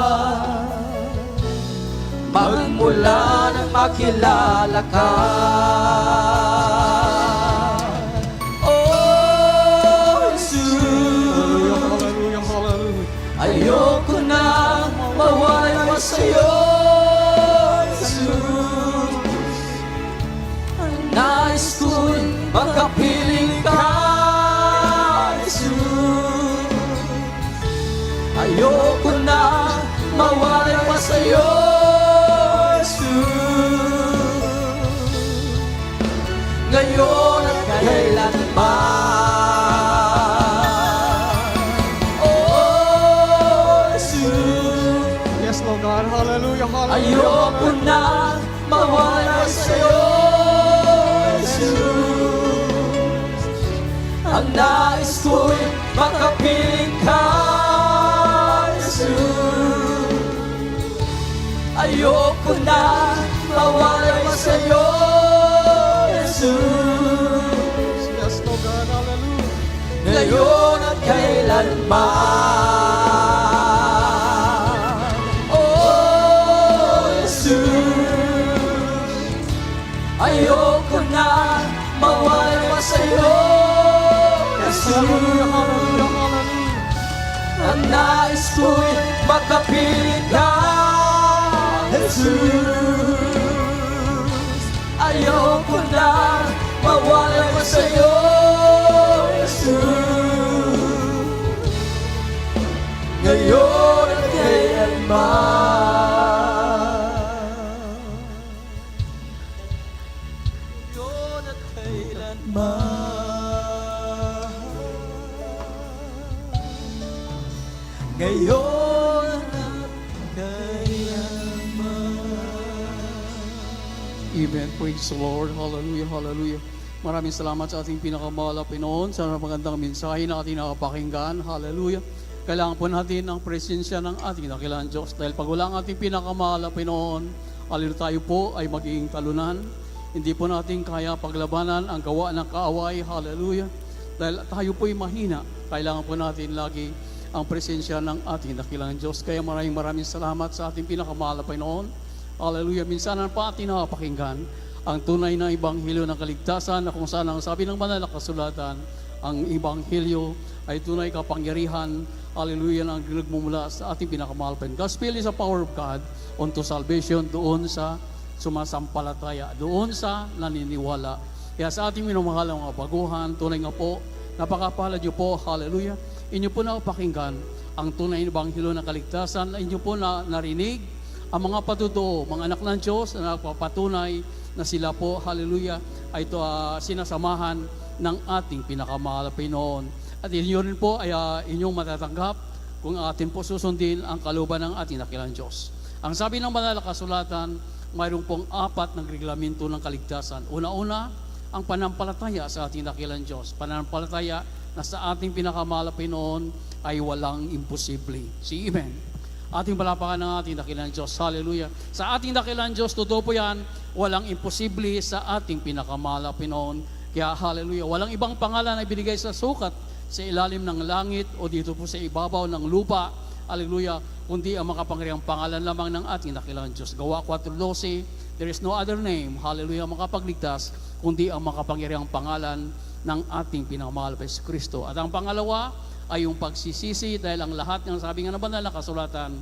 magmula nang makilala ka. Oh, Jesus, ayoko na mawalay pa sa'yo, Jesus. Ang nais ko'y magkapiling ka, Jesus. Ayoko na mawalay pa sa'yo, ngayon at kailanman. Oh, Jesus, Yes, Lord God. Hallelujah, hallelujah. ayoko na mawala sa'yo, Jesus. Ang nais ko'y makapiling ka, Jesus. Ayoko na mawala sa'yo, Jesus. Yes, Lord God. Hallelujah. Ngayon at kailanman. ayoko na mawala pa sa'yo, Jesus. Ang nais ko'y makapiling ka, Jesus. Ayoko na mawala pa sa'yo, Jesus. Ngayon at kailanman. Ngayon at kailanman. Ngayon at kailanman. Amen. Praise the Lord. Hallelujah, hallelujah. Maraming salamat sa ating pinakamahal na Pinoon sa magandang mensahe na ating nakapakinggan. Hallelujah. Kailangan po natin ang presensya ng ating dakilang Diyos. Dahil pag wala ang ating pinakamahal na Pinoon, alin tayo po ay magiging talunan. Hindi po natin kaya paglabanan ang gawa ng kaaway. Hallelujah. Dahil tayo po ay mahina. Kailangan po natin lagi ang presensya ng ating dakilang Diyos. Kaya maraming salamat sa ating pinakamahal na Pinoon. Hallelujah. Minsan pa ating nakapakinggan ang tunay na ibanghilyo ng kaligtasan na kung saan ang sabi ng banal na kasulatan, ang ibanghilyo ay tunay kapangyarihan, hallelujah, na nagmumula sa ating pinakamahal pa. Gospel is a power of God unto salvation, doon sa sumasampalataya, doon sa naniniwala. Kaya sa ating minamahal ng mga baguhan, tunay nga po, napakapalad niyo po, hallelujah, inyo po na pakinggan ang tunay na ibanghilyo ng kaligtasan, na inyo po na narinig ang mga patutuo, mga anak ng Diyos na nagpapatunay na sila po, hallelujah, ay sinasamahan ng ating pinakamahal na Pinoon. At inyo rin po ay inyong matatanggap kung atin po susundin ang kalooban ng ating dakilang Diyos. Ang sabi ng banal na kasulatan, mayroon pong 4 ng reglamento ng kaligtasan. Una-una, ang panampalataya sa ating dakilang Diyos. Panampalataya na sa ating pinakamahal na Pinoon ay walang imposible. Si Amen. Ating palapakan ng ating dakilang Diyos. Hallelujah. Sa ating dakilang Diyos, totoo po yan, walang imposible sa ating pinakamahal na Pinoon. Kaya hallelujah, walang ibang pangalan na ibinigay sa sukat sa ilalim ng langit o dito po sa ibabaw ng lupa. Hallelujah, kundi ang makapangyarihang pangalan lamang ng ating dakilang Diyos. Gawa 4:12, there is no other name, hallelujah, makapagligtas, kundi ang makapangyarihang pangalan ng ating pinakamahal na Kristo. At ang pangalawa ay yung pagsisisi, dahil ang lahat ng sabi nga na banal na kasulatan,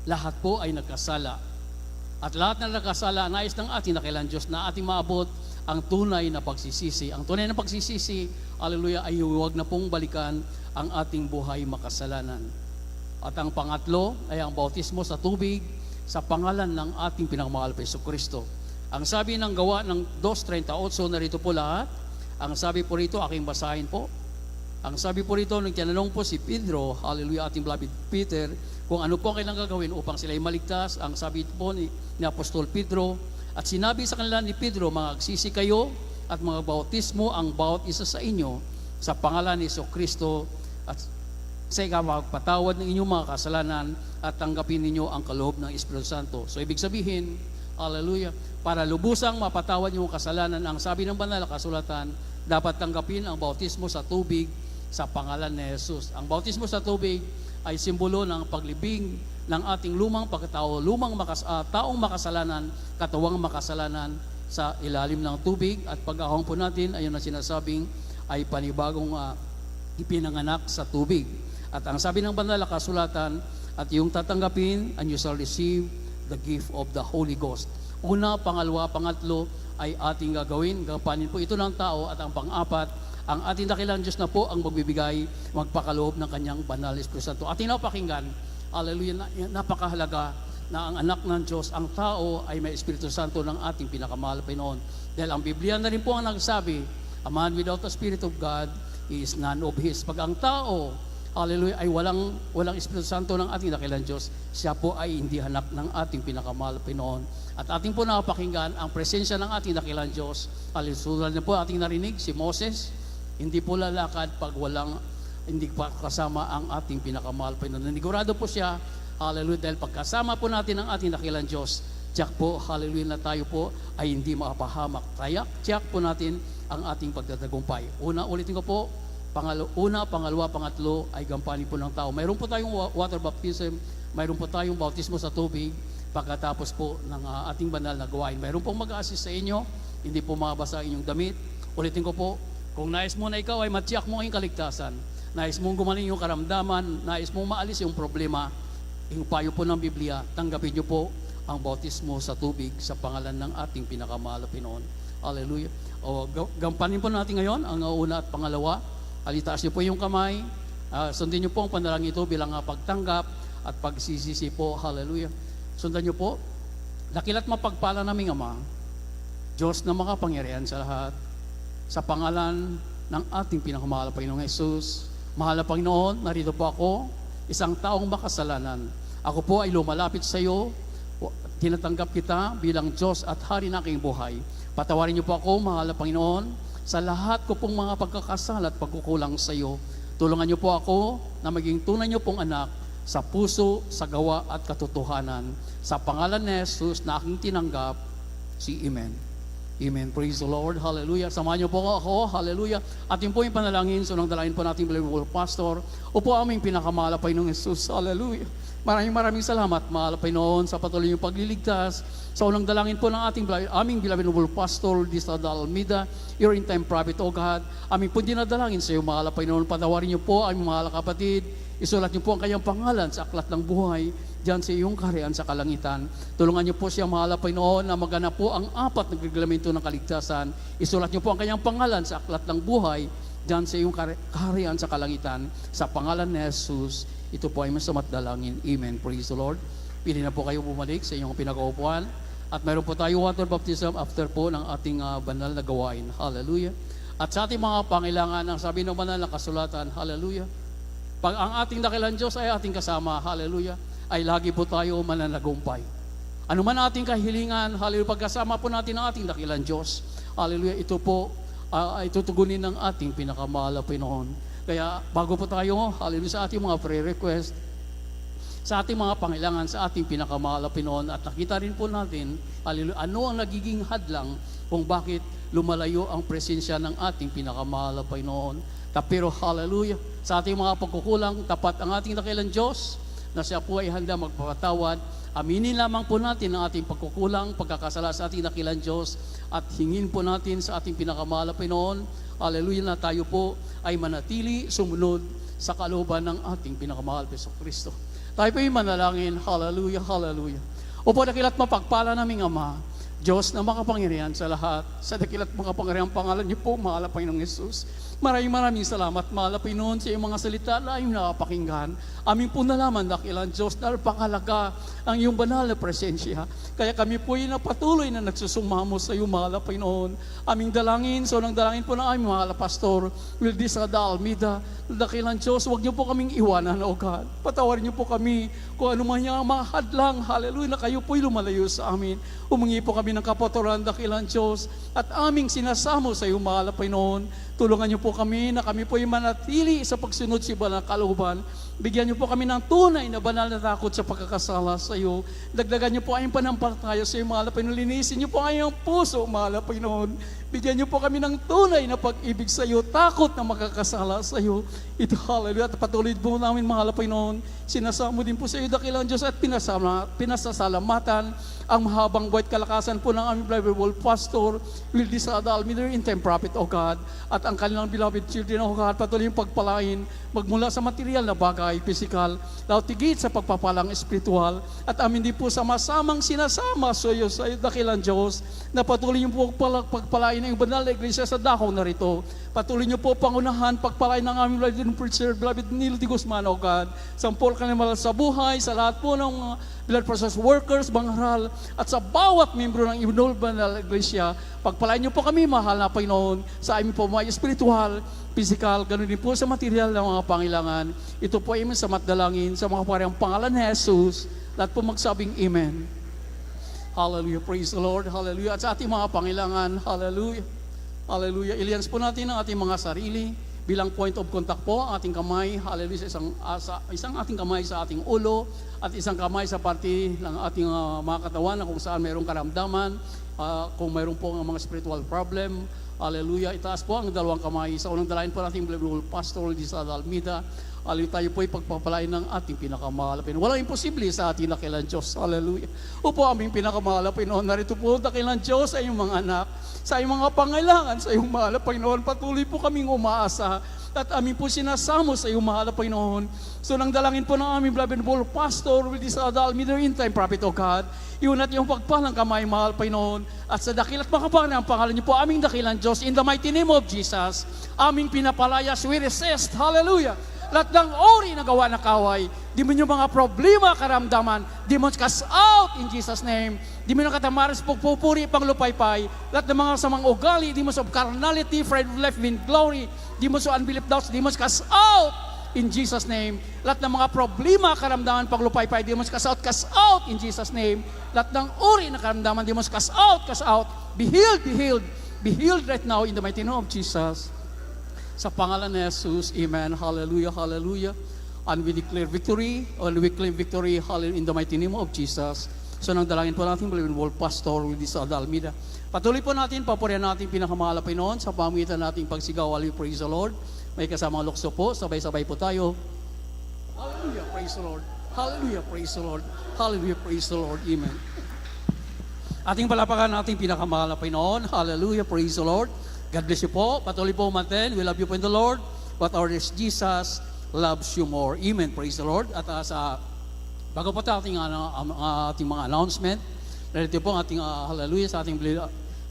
lahat po ay nagkasala. At lahat na nagkasala, nais ng ating dakilang Diyos na ating maabot ang tunay na pagsisisi. Ang tunay na pagsisisi, hallelujah, ay huwag na pong balikan ang ating buhay makasalanan. At ang pangatlo ay ang bautismo sa tubig sa pangalan ng ating pinakamahal na Kristo. Ang sabi ng gawa ng 2:38, narito po lahat. Ang sabi po rito, aking basahin po. Ang sabi po rito, nung tinanong po si Pedro, hallelujah, ating beloved Peter, kung ano po ang kailangang gawin upang sila ay maligtas. Ang sabi po ni Apostol Pedro, at sinabi sa kanila ni Pedro, magagsisi kayo at mga bautismo ang bawat isa sa inyo sa pangalan ni Kristo at sa ikapagpatawad ng inyong mga kasalanan at tanggapin ninyo ang kaloob ng Espiritu Santo. So ibig sabihin, hallelujah, para lubusang mapatawad yung kasalanan, ang sabi ng banal na kasulatan, dapat tanggapin ang bautismo sa tubig sa pangalan ni Jesus. Ang bautismo sa tubig ay simbolo ng paglibing ng ating lumang pagkatao, taong makasalanan, katawang makasalanan sa ilalim ng tubig. At pag-ahong po natin, ayun na sinasabing, ay panibagong ipinanganak sa tubig. At ang sabi ng banal na kasulatan, at yung tatanggapin, and you shall receive the gift of the Holy Ghost. Una, pangalawa, pangatlo, ay ating gagawin. Gapanin po ito ng tao. At ang pang-apat, ang ating dakilang Diyos na po ang magbibigay, magpakaloob ng kanyang banal Espiritu Santo. Ating napakinggan, hallelujah, napakahalaga na ang anak ng Diyos, ang tao ay may Espiritu Santo ng ating pinakamahal Pinoon. Dahil ang Biblia na rin po ang nagsabi, a man without the Spirit of God is none of His. Pag ang tao, hallelujah, ay walang Espiritu Santo ng ating dakilang Diyos, siya po ay hindi anak ng ating pinakamahal Pinoon. At ating po nakapakinggan ang presensya ng ating dakilang Diyos. Hallelujah, na po ating narinig si Moses, hindi po lalakad pag hindi pa kasama ang ating pinakamahal Pinoon. Nanigurado po siya, hallelujah, dahil pagkasama po natin ang ating dakilang Diyos, tiyak po, hallelujah, na tayo po ay hindi makapahamak. Tiyak po natin ang ating pagtatagumpay. Ulitin ko po, pangalawa, pangatlo ay gampanin po ng tao. Mayroon po tayong water baptism, mayroon po tayong bautismo sa tubig, pagkatapos po ng ating banal na gawain. Mayroon pong mag-assist sa inyo, hindi po mabasa ang inyong damit. Ulitin ko po, kung nais mo na ikaw ay matiyak mo ang iyong kaligtasan, nais mong gumaling yung karamdaman, nais mong maalis yung problema, yung payo po ng Biblia, tanggapin niyo po ang bautismo sa tubig sa pangalan ng ating pinakamahal na Pinoon. Hallelujah. O, gampanin po natin ngayon ang una at pangalawa. Alitaas niyo po yung kamay. Sundin niyo po ang panalangin ito bilang pagtanggap at pagsisisi po. Hallelujah. Sundan niyo po. Dakila't mapagpala naming Ama, Diyos na makapangyarihan sa lahat, sa pangalan ng ating pinakamahal na Panginoong Jesus. Mahal na Panginoon, narito po ako, isang taong makasalanan. Ako po ay lumalapit sa iyo. Tinatanggap kita bilang Diyos at Hari ng aking buhay. Patawarin niyo po ako, mahal na Panginoon, sa lahat ko pong mga pagkakasala at pagkukulang sa iyo. Tulungan niyo po ako na maging tunay niyo pong anak sa puso, sa gawa at katotohanan. Sa pangalan ni Jesus na aking tinanggap, si Amen. Amen. Praise the Lord. Hallelujah. Samahan niyo po ako. Hallelujah. At yun po yung panalangin. So, nang dalain po natin Bible Pastor. Upo aming pinakamahal na Panginoong Jesus. Hallelujah. Maraming salamat, mahal na Panginoon, sa patuloy yung pagliligtas. Sa unang dalangin po ng aming beloved noble pastor, Dista Almeida, your in time prophet, O God, aming po dinadalangin sa iyo, mahal na Panginoon. Patawarin niyo po aming mahal na kapatid. Isulat niyo po ang kanyang pangalan sa aklat ng buhay, diyan sa iyong kaharian sa kalangitan. Tulungan niyo po siya, mahal na Panginoon, na maganap po ang 4 na reglamento ng kaligtasan. Isulat niyo po ang kanyang pangalan sa aklat ng buhay, diyan sa iyong kaharian sa kalangitan. Sa pangalan ni Jesus, ito po ay masamat dalangin. Amen. Praise the Lord. Pili na po kayo bumalik sa inyong pinakaupuan. At mayroon po tayo water baptism after po ng ating banal na gawain. Hallelujah. At sa ating mga pangailangan, ang sabi ng banal na kasulatan, hallelujah. Pag ang ating dakilang Diyos ay ating kasama, hallelujah, ay lagi po tayo mananagumpay. Ano man ating kahilingan, hallelujah, pagkasama po natin ang ating dakilang Diyos, hallelujah, ito po ay tutugunin ng ating pinakamahal na Panginoon. Kaya bago po tayo, hallelujah, sa ating mga prayer request, sa ating mga pangailangan, sa ating pinakamahal na Panginoon, at nakita rin po natin, hallelujah, ano ang nagiging hadlang kung bakit lumalayo ang presensya ng ating pinakamahal na Panginoon. Pero hallelujah, sa ating mga pagkukulang, tapat ang ating dakilang Diyos, na siya po ay handa magpapatawad. Aminin lamang po natin ang ating pagkukulang, pagkakasala sa ating dakilang Diyos, at hingin po natin sa ating pinakamahal na Panginoon, hallelujah, na tayo po ay manatili, sumunod sa kalooban ng ating pinakamahal Hesus Kristo. Tayo po ay manalangin, hallelujah, hallelujah. Opo, dakilat mapagpala naming Ama, Diyos na makapangyarihan sa lahat, sa dakilat makapangyarihan pangalan niyo po, mahal na Panginoong Hesus. Maraming salamat, mahal na Panginoon, sa iyong mga salita na iyong nakapakinggan. Aming po nalaman, dakilang Diyos, na napakalaga ang iyong banal na presensya. Kaya kami po ay napatuloy na nagsusumamo sa iyo, mahal na Panginoon. Aming dalangin, so nang dalangin po ng aming mahal na Pastor, Wildisa Almeida, dakilang Diyos, huwag niyo po kaming iwanan, O God. Patawarin niyo po kami kung ano man yung mga hadlang, hallelujah, na kayo po'y lumalayo sa amin. Humingi po kami ng kapaturan, dakilang Diyos, at aming sinasamo sa iyo, mahal na Panginoon. Tulungan niyo po kami na kami po ay manatili sa pagsunod sa banal na kalooban. Bigyan niyo po kami ng tunay na banal na takot sa pagkakasala sa iyo. Dagdagan niyo po ang panampalataya sa iyo, mahal na Panginoon. Linisin niyo po ang iyong puso, mahal na Panginoon. Bigyan niyo po kami ng tunay na pag-ibig sa iyo, takot na makakasala sa iyo. Ito, hallelujah. At patuloy po namin, mahal na Panginoon. Sinasamo din po sa iyo, dakilang Diyos, at pinasasalamatan ang mahabang buhay at kalakasan po ng aming Bible Pastor, Wildisa Almeida, in time prophet, O God. At ang kanilang beloved children, O God, patuloy yung pagpalain, magmula sa material na bagay, physical, lautigit sa pagpapalang espiritual, at amin din po sama-samang sinasama sa iyo, dakilang Diyos, na patuloy yung po pagpalain ng banal na iglesia sa dako na rito. Patuloy niyo po pangunahan, pagpalain ng aming beloved preacher, beloved Neil de Guzman, O God, sampol kanilang sa buhay, sa lahat po ng mga blood process workers, bangaral, at sa bawat membro ng Ibinolban na Iglesia. Pagpalain niyo po kami, mahal na Panginoon, sa aming po mga espiritual, physical, ganoon din po sa material ng mga pangailangan. Ito po ay sa matdalangin sa mga parehang pangalan ni Jesus. Lahat po magsabing Amen. Hallelujah, praise the Lord, hallelujah. At sa ating mga pangailangan, hallelujah, hallelujah. Ilians po natin ang ating mga sarili. Bilang point of contact po, ang ating kamay, hallelujah, isang ating kamay sa ating ulo at isang kamay sa parte ng ating mga katawan na kung saan mayroong karamdaman, kung mayroong po mga spiritual problem, hallelujah, itaas po ang dalawang kamay. Sa unang dalayan po natin, Pastor Wildisa Almeida, Hallelujah, tayo po ay pagpapalain ng ating pinakamahal na Pinoon. Walang imposible sa ating dakilang Diyos. Hallelujah. Opo, aming pinakamahal na Pinoon. Narito po dakilang Diyos sa iyong mga anak, sa iyong mga pangailangan, sa iyong mahal na Pinoon. Patuloy po kaming umaasa at amin po sinasamo sa iyong mahal na Pinoon. So nang dalangin po ng aming beloved Paul Pastor with this Almeida in time prophet of God, yun at yung pagpalang kamay mahal Pinoon at sa dakilat makapangyarihan ang pangalan niyo po aming dakilang Diyos in the mighty name of Jesus, aming pinapalayas, we resist, hallelujah. Lahat ng ori na gawa na kaway, di mo yung mga problema, karamdaman, demons cast out in Jesus' name. Di mo yung katamaras, pagpupuri, panglupaypay, lahat ng mga samang ugali, demons of carnality, pride of life, in glory, demons of unbelief, doubts, demons cast out in Jesus' name. Lahat ng mga problema, karamdaman, paglupaypay, demons cast out in Jesus' name. Lahat ng ori na karamdaman, demons cast out, be healed, be healed, be healed right now in the mighty name of Jesus. Sa pangalan ni Jesus, amen, hallelujah, hallelujah. And we declare victory, and we claim victory, hallelujah, in the mighty name of Jesus. So nang dalangin po natin, Believing World Pastor with this Almeida. Patuloy po natin, papurihan natin pinakamahal na Pinoon sa pamamagitan nating pagsigaw, hallelujah, praise the Lord. May kasamang lukso po, sabay-sabay po tayo. Hallelujah, praise the Lord. Hallelujah, praise the Lord. Hallelujah, praise the Lord, amen. Ating palapakan natin pinakamahal na Pinoon, hallelujah, praise the Lord. God bless you po. Patuloy po umaten. We love you po in the Lord. But our Jesus loves you more. Amen. Praise the Lord. At bago po ating mga announcement, narito po ang ating hallelujah sa ating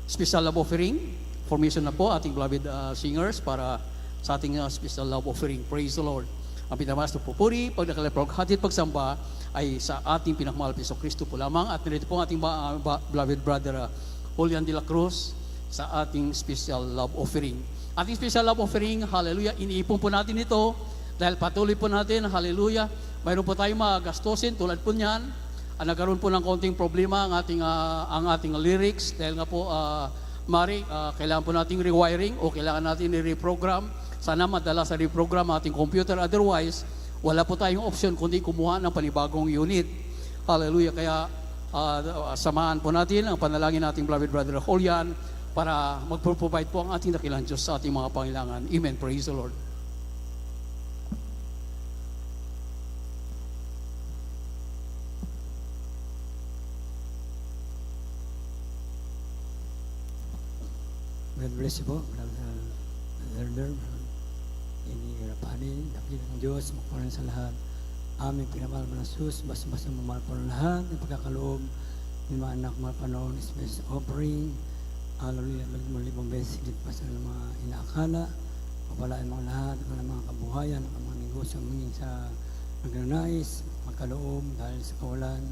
special love offering. Formation na po ating beloved singers para sa ating special love offering. Praise the Lord. Ang pinamalas na pupuri, pagdakalaprog, hatid pagsamba ay sa ating pinakamahal Piso Kristo po lamang. At narito po ang ating beloved brother Julian de la Cruz sa ating special love offering. Ating special love offering, hallelujah, iniipon po natin ito dahil patuloy po natin, hallelujah, mayroon po tayong magastusin tulad po niyan. Nagkaroon po ng konting problema ang ating lyrics dahil nga po, kailangan po nating rewiring o kailangan natin i-reprogram. Sana madala sa reprogram ating computer. Otherwise, wala po tayong option kundi kumuha ng panibagong unit. Hallelujah. Kaya samahan po natin ang panalangin nating beloved brother Julian para mag-provide po ang ating dakilang Diyos sa ating mga pangailangan. Amen. Praise the Lord. God bless you po, Brother Elder. Inihirapanin, dakilang Diyos, magparan sa lahat. Aming pinamahal mo ng Sus, basta-basta mamahal po ng lahat, ng pagkakaloob, ng mga anak mahal pa noon, special offering, hallelujah, malibang beses, higit pa sa mga inaakala, papalain mga lahat, ng mga kabuhayan, ng mga negosyo, maging sa nagnanais, magkaloob, dahil sa kawalan,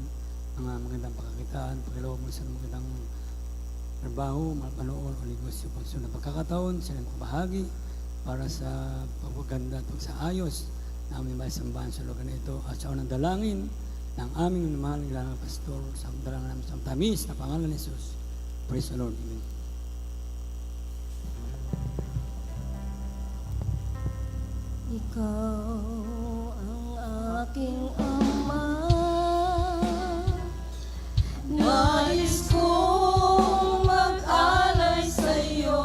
mga magandang pagkakitaan, pagkaloob mo sa magandang trabaho, malpanoon o negosyo, pagsunod pagkakataon, sila makabahagi para sa pagpaganda at pagsaayos na aming maisambahan sa lugar na ito at sa unang dalangin ng aming minamahal ng pastor sa dalangin namin sa tamis na pangalan ni Jesus. Praise the Lord. Amen. Ikaw ang aking ama, nais kong mag-alay sa'yo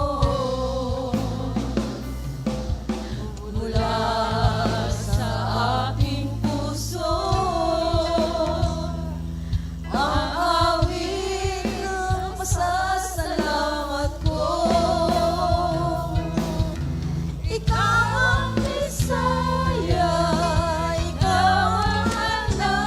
mula sa aking puso. Ang awit ng pasasalamat ko, ikaw ang Messiah, ikaw ang handa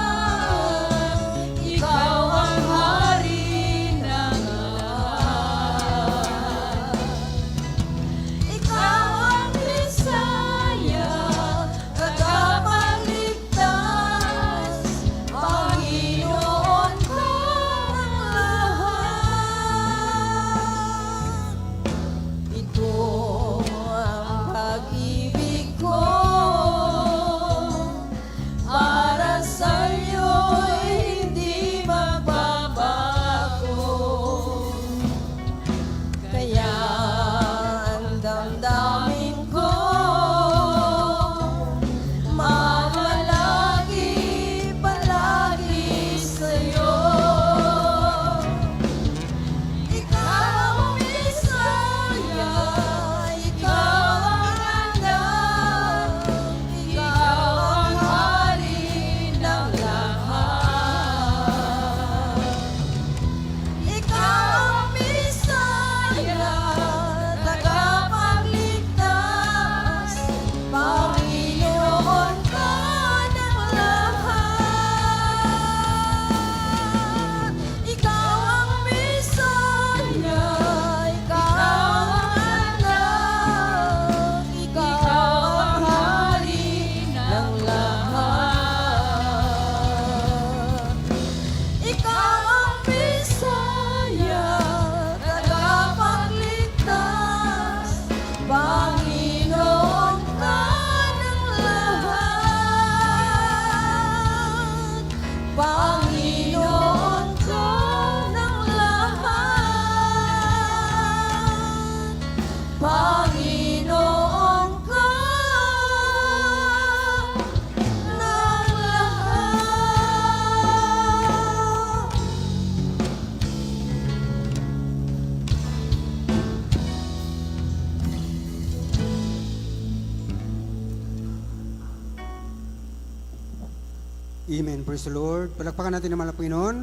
Amen. Praise the Lord. Palakpakan natin naman ang Panginoon.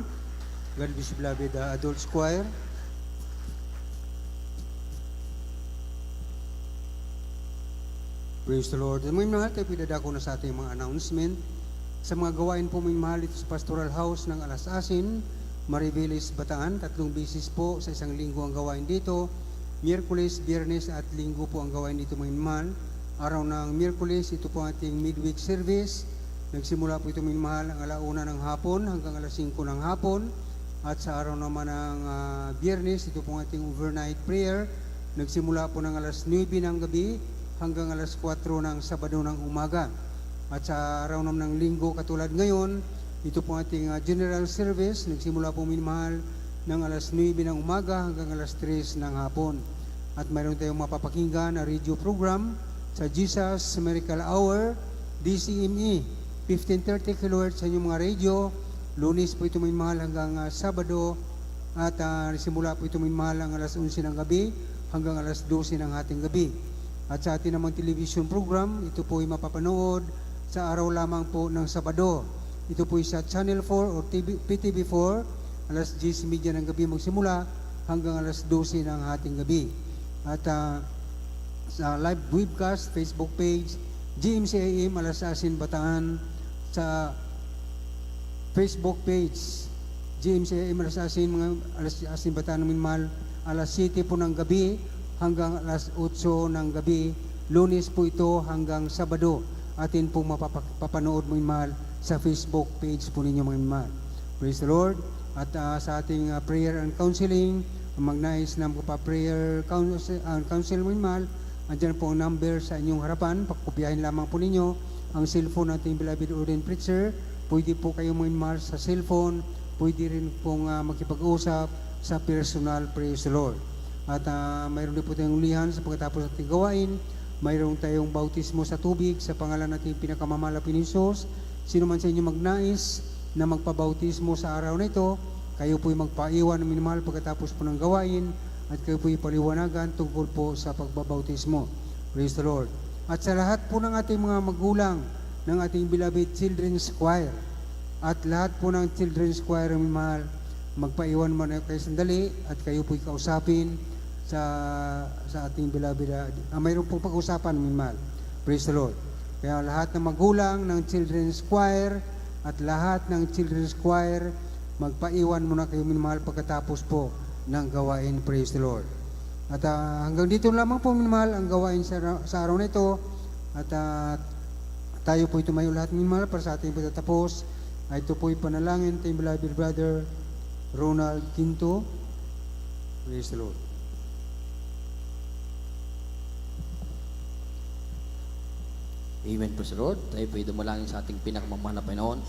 God bless you, beloved adults choir. Praise the Lord. Mga mahal, tayo pinadako na sa ating mga announcement. Sa mga gawain po mga mahal ito sa Pastoral House ng Alasasin, Maribeles, Bataan. 3 beses po sa isang linggo ang gawain dito. Miyerkules, Biyernes at Linggo po ang gawain dito mga mahal. Araw ng Miyerkules, ito po ating midweek service. Nagsimula po ito mga mahal ang 1:00 ng hapon hanggang 5:00 ng hapon. At sa araw naman ng Biyernes, ito po ating overnight prayer. Nagsimula po ng 9:00 ng gabi hanggang 4:00 ng Sabado ng umaga. At sa araw naman ng Linggo katulad ngayon, ito po ating general service. Nagsimula po minimahal ng 9:00 ng umaga hanggang 3:00 ng hapon. At mayroon tayong mapapakinggan na radio program sa Jesus Miracle Hour, DCME, 1530 kHz sa inyong mga radio. Lunes po ito minimahal hanggang Sabado. At simula po ito minimahal ang 11:00 ng gabi hanggang 12:00 ng ating gabi. At sa ating namang television program, ito po ay mapapanood sa araw lamang po ng Sabado. Ito po ay sa Channel 4 o PTV4, 10:30 ng gabi magsimula hanggang 12:00 ng ating gabi. At sa live webcast, Facebook page, GMCAM Alasasin Bataan, sa Facebook page, GMCAM Alasasin, mga Alasasin Bataan namin mahal, 7:00 po ng gabi hanggang 8:00 ng gabi. Lunes po ito hanggang Sabado. Atin pong mapapanood mo mahal sa Facebook page po ninyo mga mahal. Praise the Lord. At sa ating prayer and counseling, ang magnais na prayer counsel mo mahal, andyan po ang number sa inyong harapan. Pakopyahin lamang po ninyo ang cellphone nating beloved ordained preacher. Pwede po kayo mga mahal sa cellphone. Pwede rin pong makipag-usap sa personal. Praise the Lord. At mayroon din po tayong ulihan sa pagkatapos ating gawain. Mayroon tayong bautismo sa tubig sa pangalan nating pinakamamalapin ni Jesus. Sino man sa inyo magnais na magpabautismo sa araw na ito, kayo po'y magpaiwan ng minimal pagkatapos po ng gawain at kayo po'y paliwanagan tungkol po sa pagbabautismo. Praise the Lord. At sa lahat po ng ating mga magulang ng ating beloved Children's Choir at lahat po ng Children's Choir ng minimahal, magpaiwan mo na kayo sandali at kayo po'y kausapin sa ating beloved. Mayroon pong pag-usapan minimahal. Praise the Lord. Kaya lahat ng magulang ng Children's Choir at lahat ng Children's Choir, magpaiwan muna kayo minimahal pagkatapos po ng gawain. Praise the Lord. At hanggang dito lamang po minimahal ang gawain sa araw na ito. At tayo po tumayo lahat minimahal para sa ating pagtatapos. Ito po panalangin tayo beloved brother Ronald Quinto. Praise the Lord. Amen, praise the Lord. Tayo po'y dumalangin sa ating pinakamamahal na Panginoon.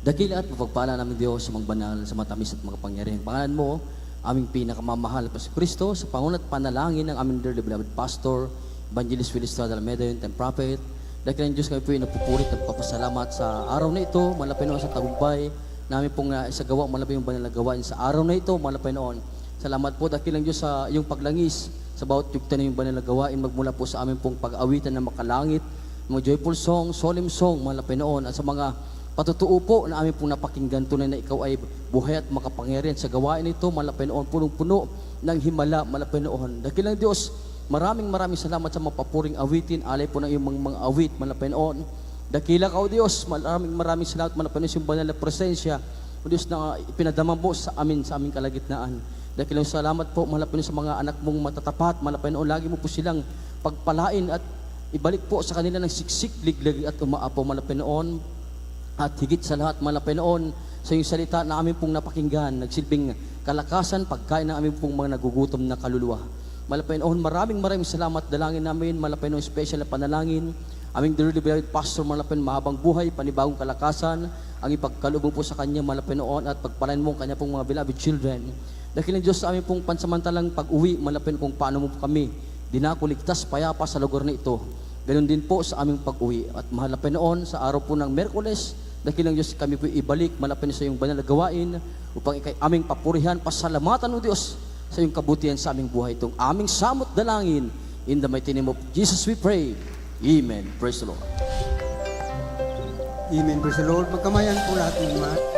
Dakila at mapagpala namin Diyos sa mga banal, sa matamis at mga pangyarihan. Pangalan mo, aming pinakamamahal pa si Kristo, sa pangunat panalangin ng aming dearly beloved Pastor, Evangelist Willis Estrada Almeida, yung time prophet. Dakila ng Diyos kami po'y nagpupurit at papasalamat sa araw na ito, malapay noon sa tagumpay, namin pong naisagawa, malapay yung banal na gawain sa araw na ito, malapay noon. Salamat po, dakilang Diyos sa iyong paglangis, sa bawat yugta na yung banal na gawain, magmula po sa amin pong pag-awitan na makalangit, mga joyful song, solemn song, malapay noon, at sa mga patutuo po na amin pong napakinggan, tunay na ikaw ay buhay at makapangyarihan sa gawain ito, malapay noon, punong-puno ng himala, malapay noon. Dakilang Diyos, maraming salamat sa mapapuring awitin, alay po ng iyong mga awit, malapay noon. Dakila ka, O Diyos, maraming salamat, malapay noon, yung banal na presensya, O Diyos, na ipinadama mo sa aming kalagitnaan. Dakilang salamat po, malapay sa mga anak mong matatapat, malapay noon, lagi mo po silang pagpalain at ibalik po sa kanila ng siksik, liglig at umaapo, malapay noon. At higit sa lahat, malapay noon, sa iyong salita na aming pong napakinggan, nagsilbing kalakasan, pagkain ng aming pong mga nagugutom na kaluluwa. Malapay noon, maraming salamat, dalangin namin, malapay noon, special na panalangin, aming dearly beloved Pastor, malapay noon, mahabang buhay, panibagong kalakasan, ang ipagkalubong po sa kanya, malapay noon, at pagpalain mo ang kanya pong mga beloved children. Dahil ng Diyos sa aming pong pansamantalang pag-uwi, malapin kung paano mo kami dinakuligtas payapa sa lugar na ito. Ganon din po sa aming pag-uwi. At mahalapin noon sa araw po ng Merkules, dahil ng Diyos kami po ibalik, malapin sa iyong banal na gawain, upang ikay aming papurihan, pasalamatan o Diyos sa iyong kabutihan sa aming buhay. Itong aming samot dalangin, in the mighty name of Jesus we pray. Amen. Praise the Lord. Amen. Praise the Lord. Magkamayan po lahat ng mga.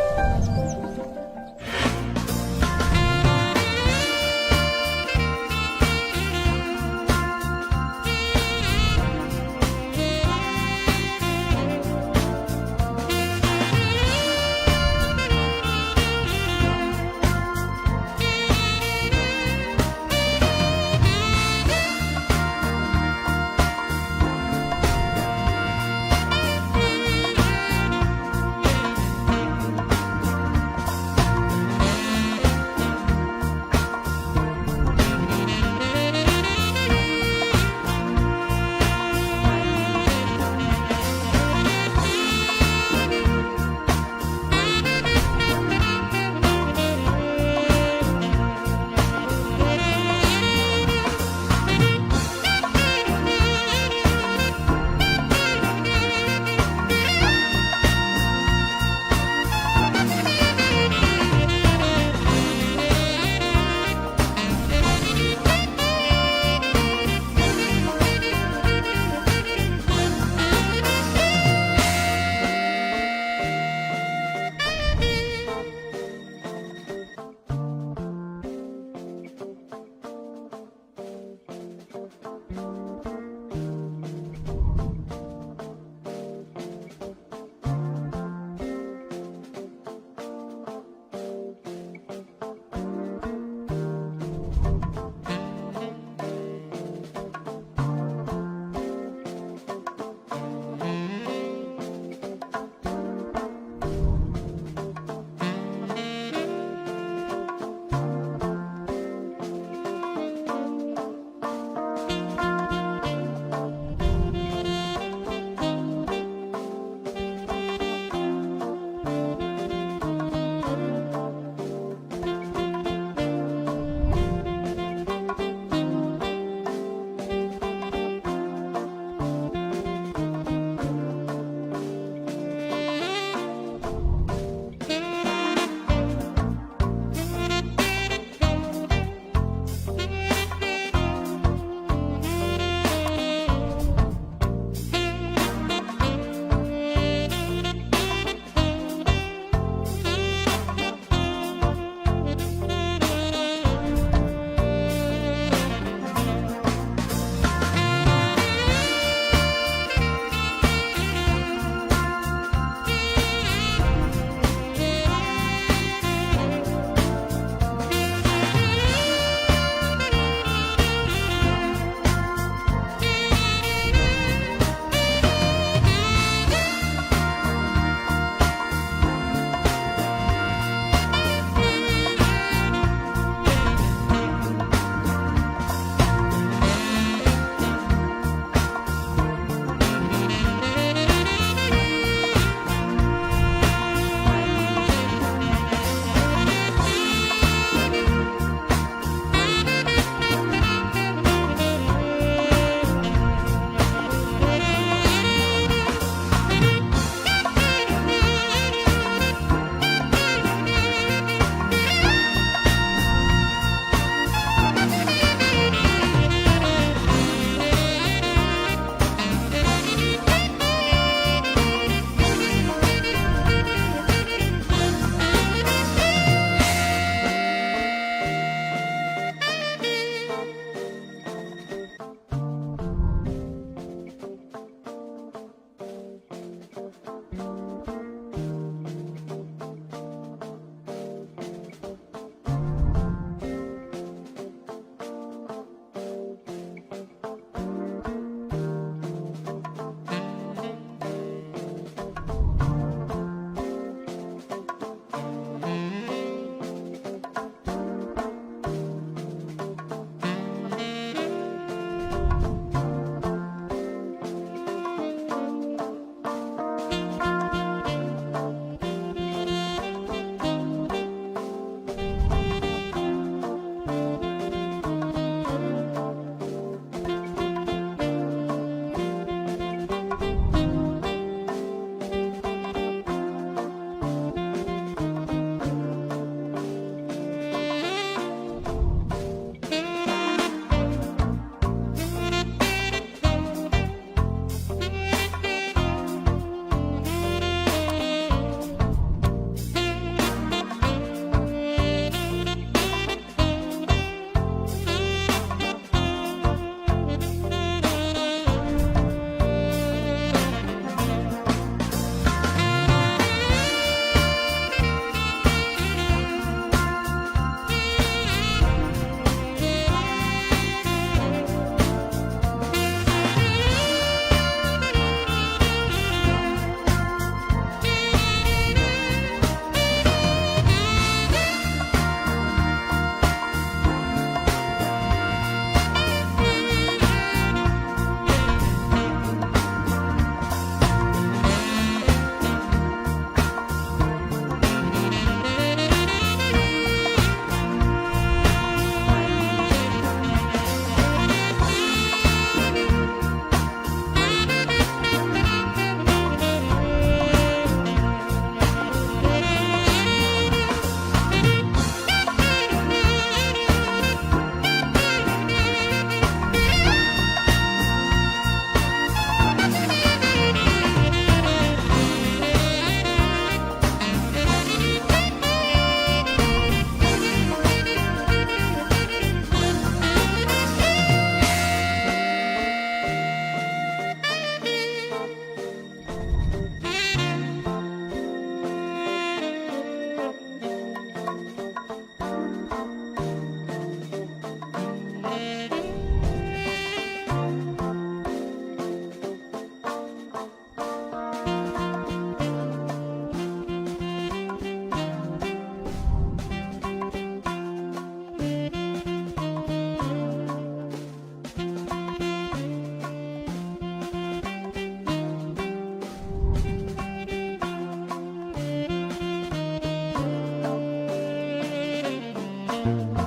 Panginoon.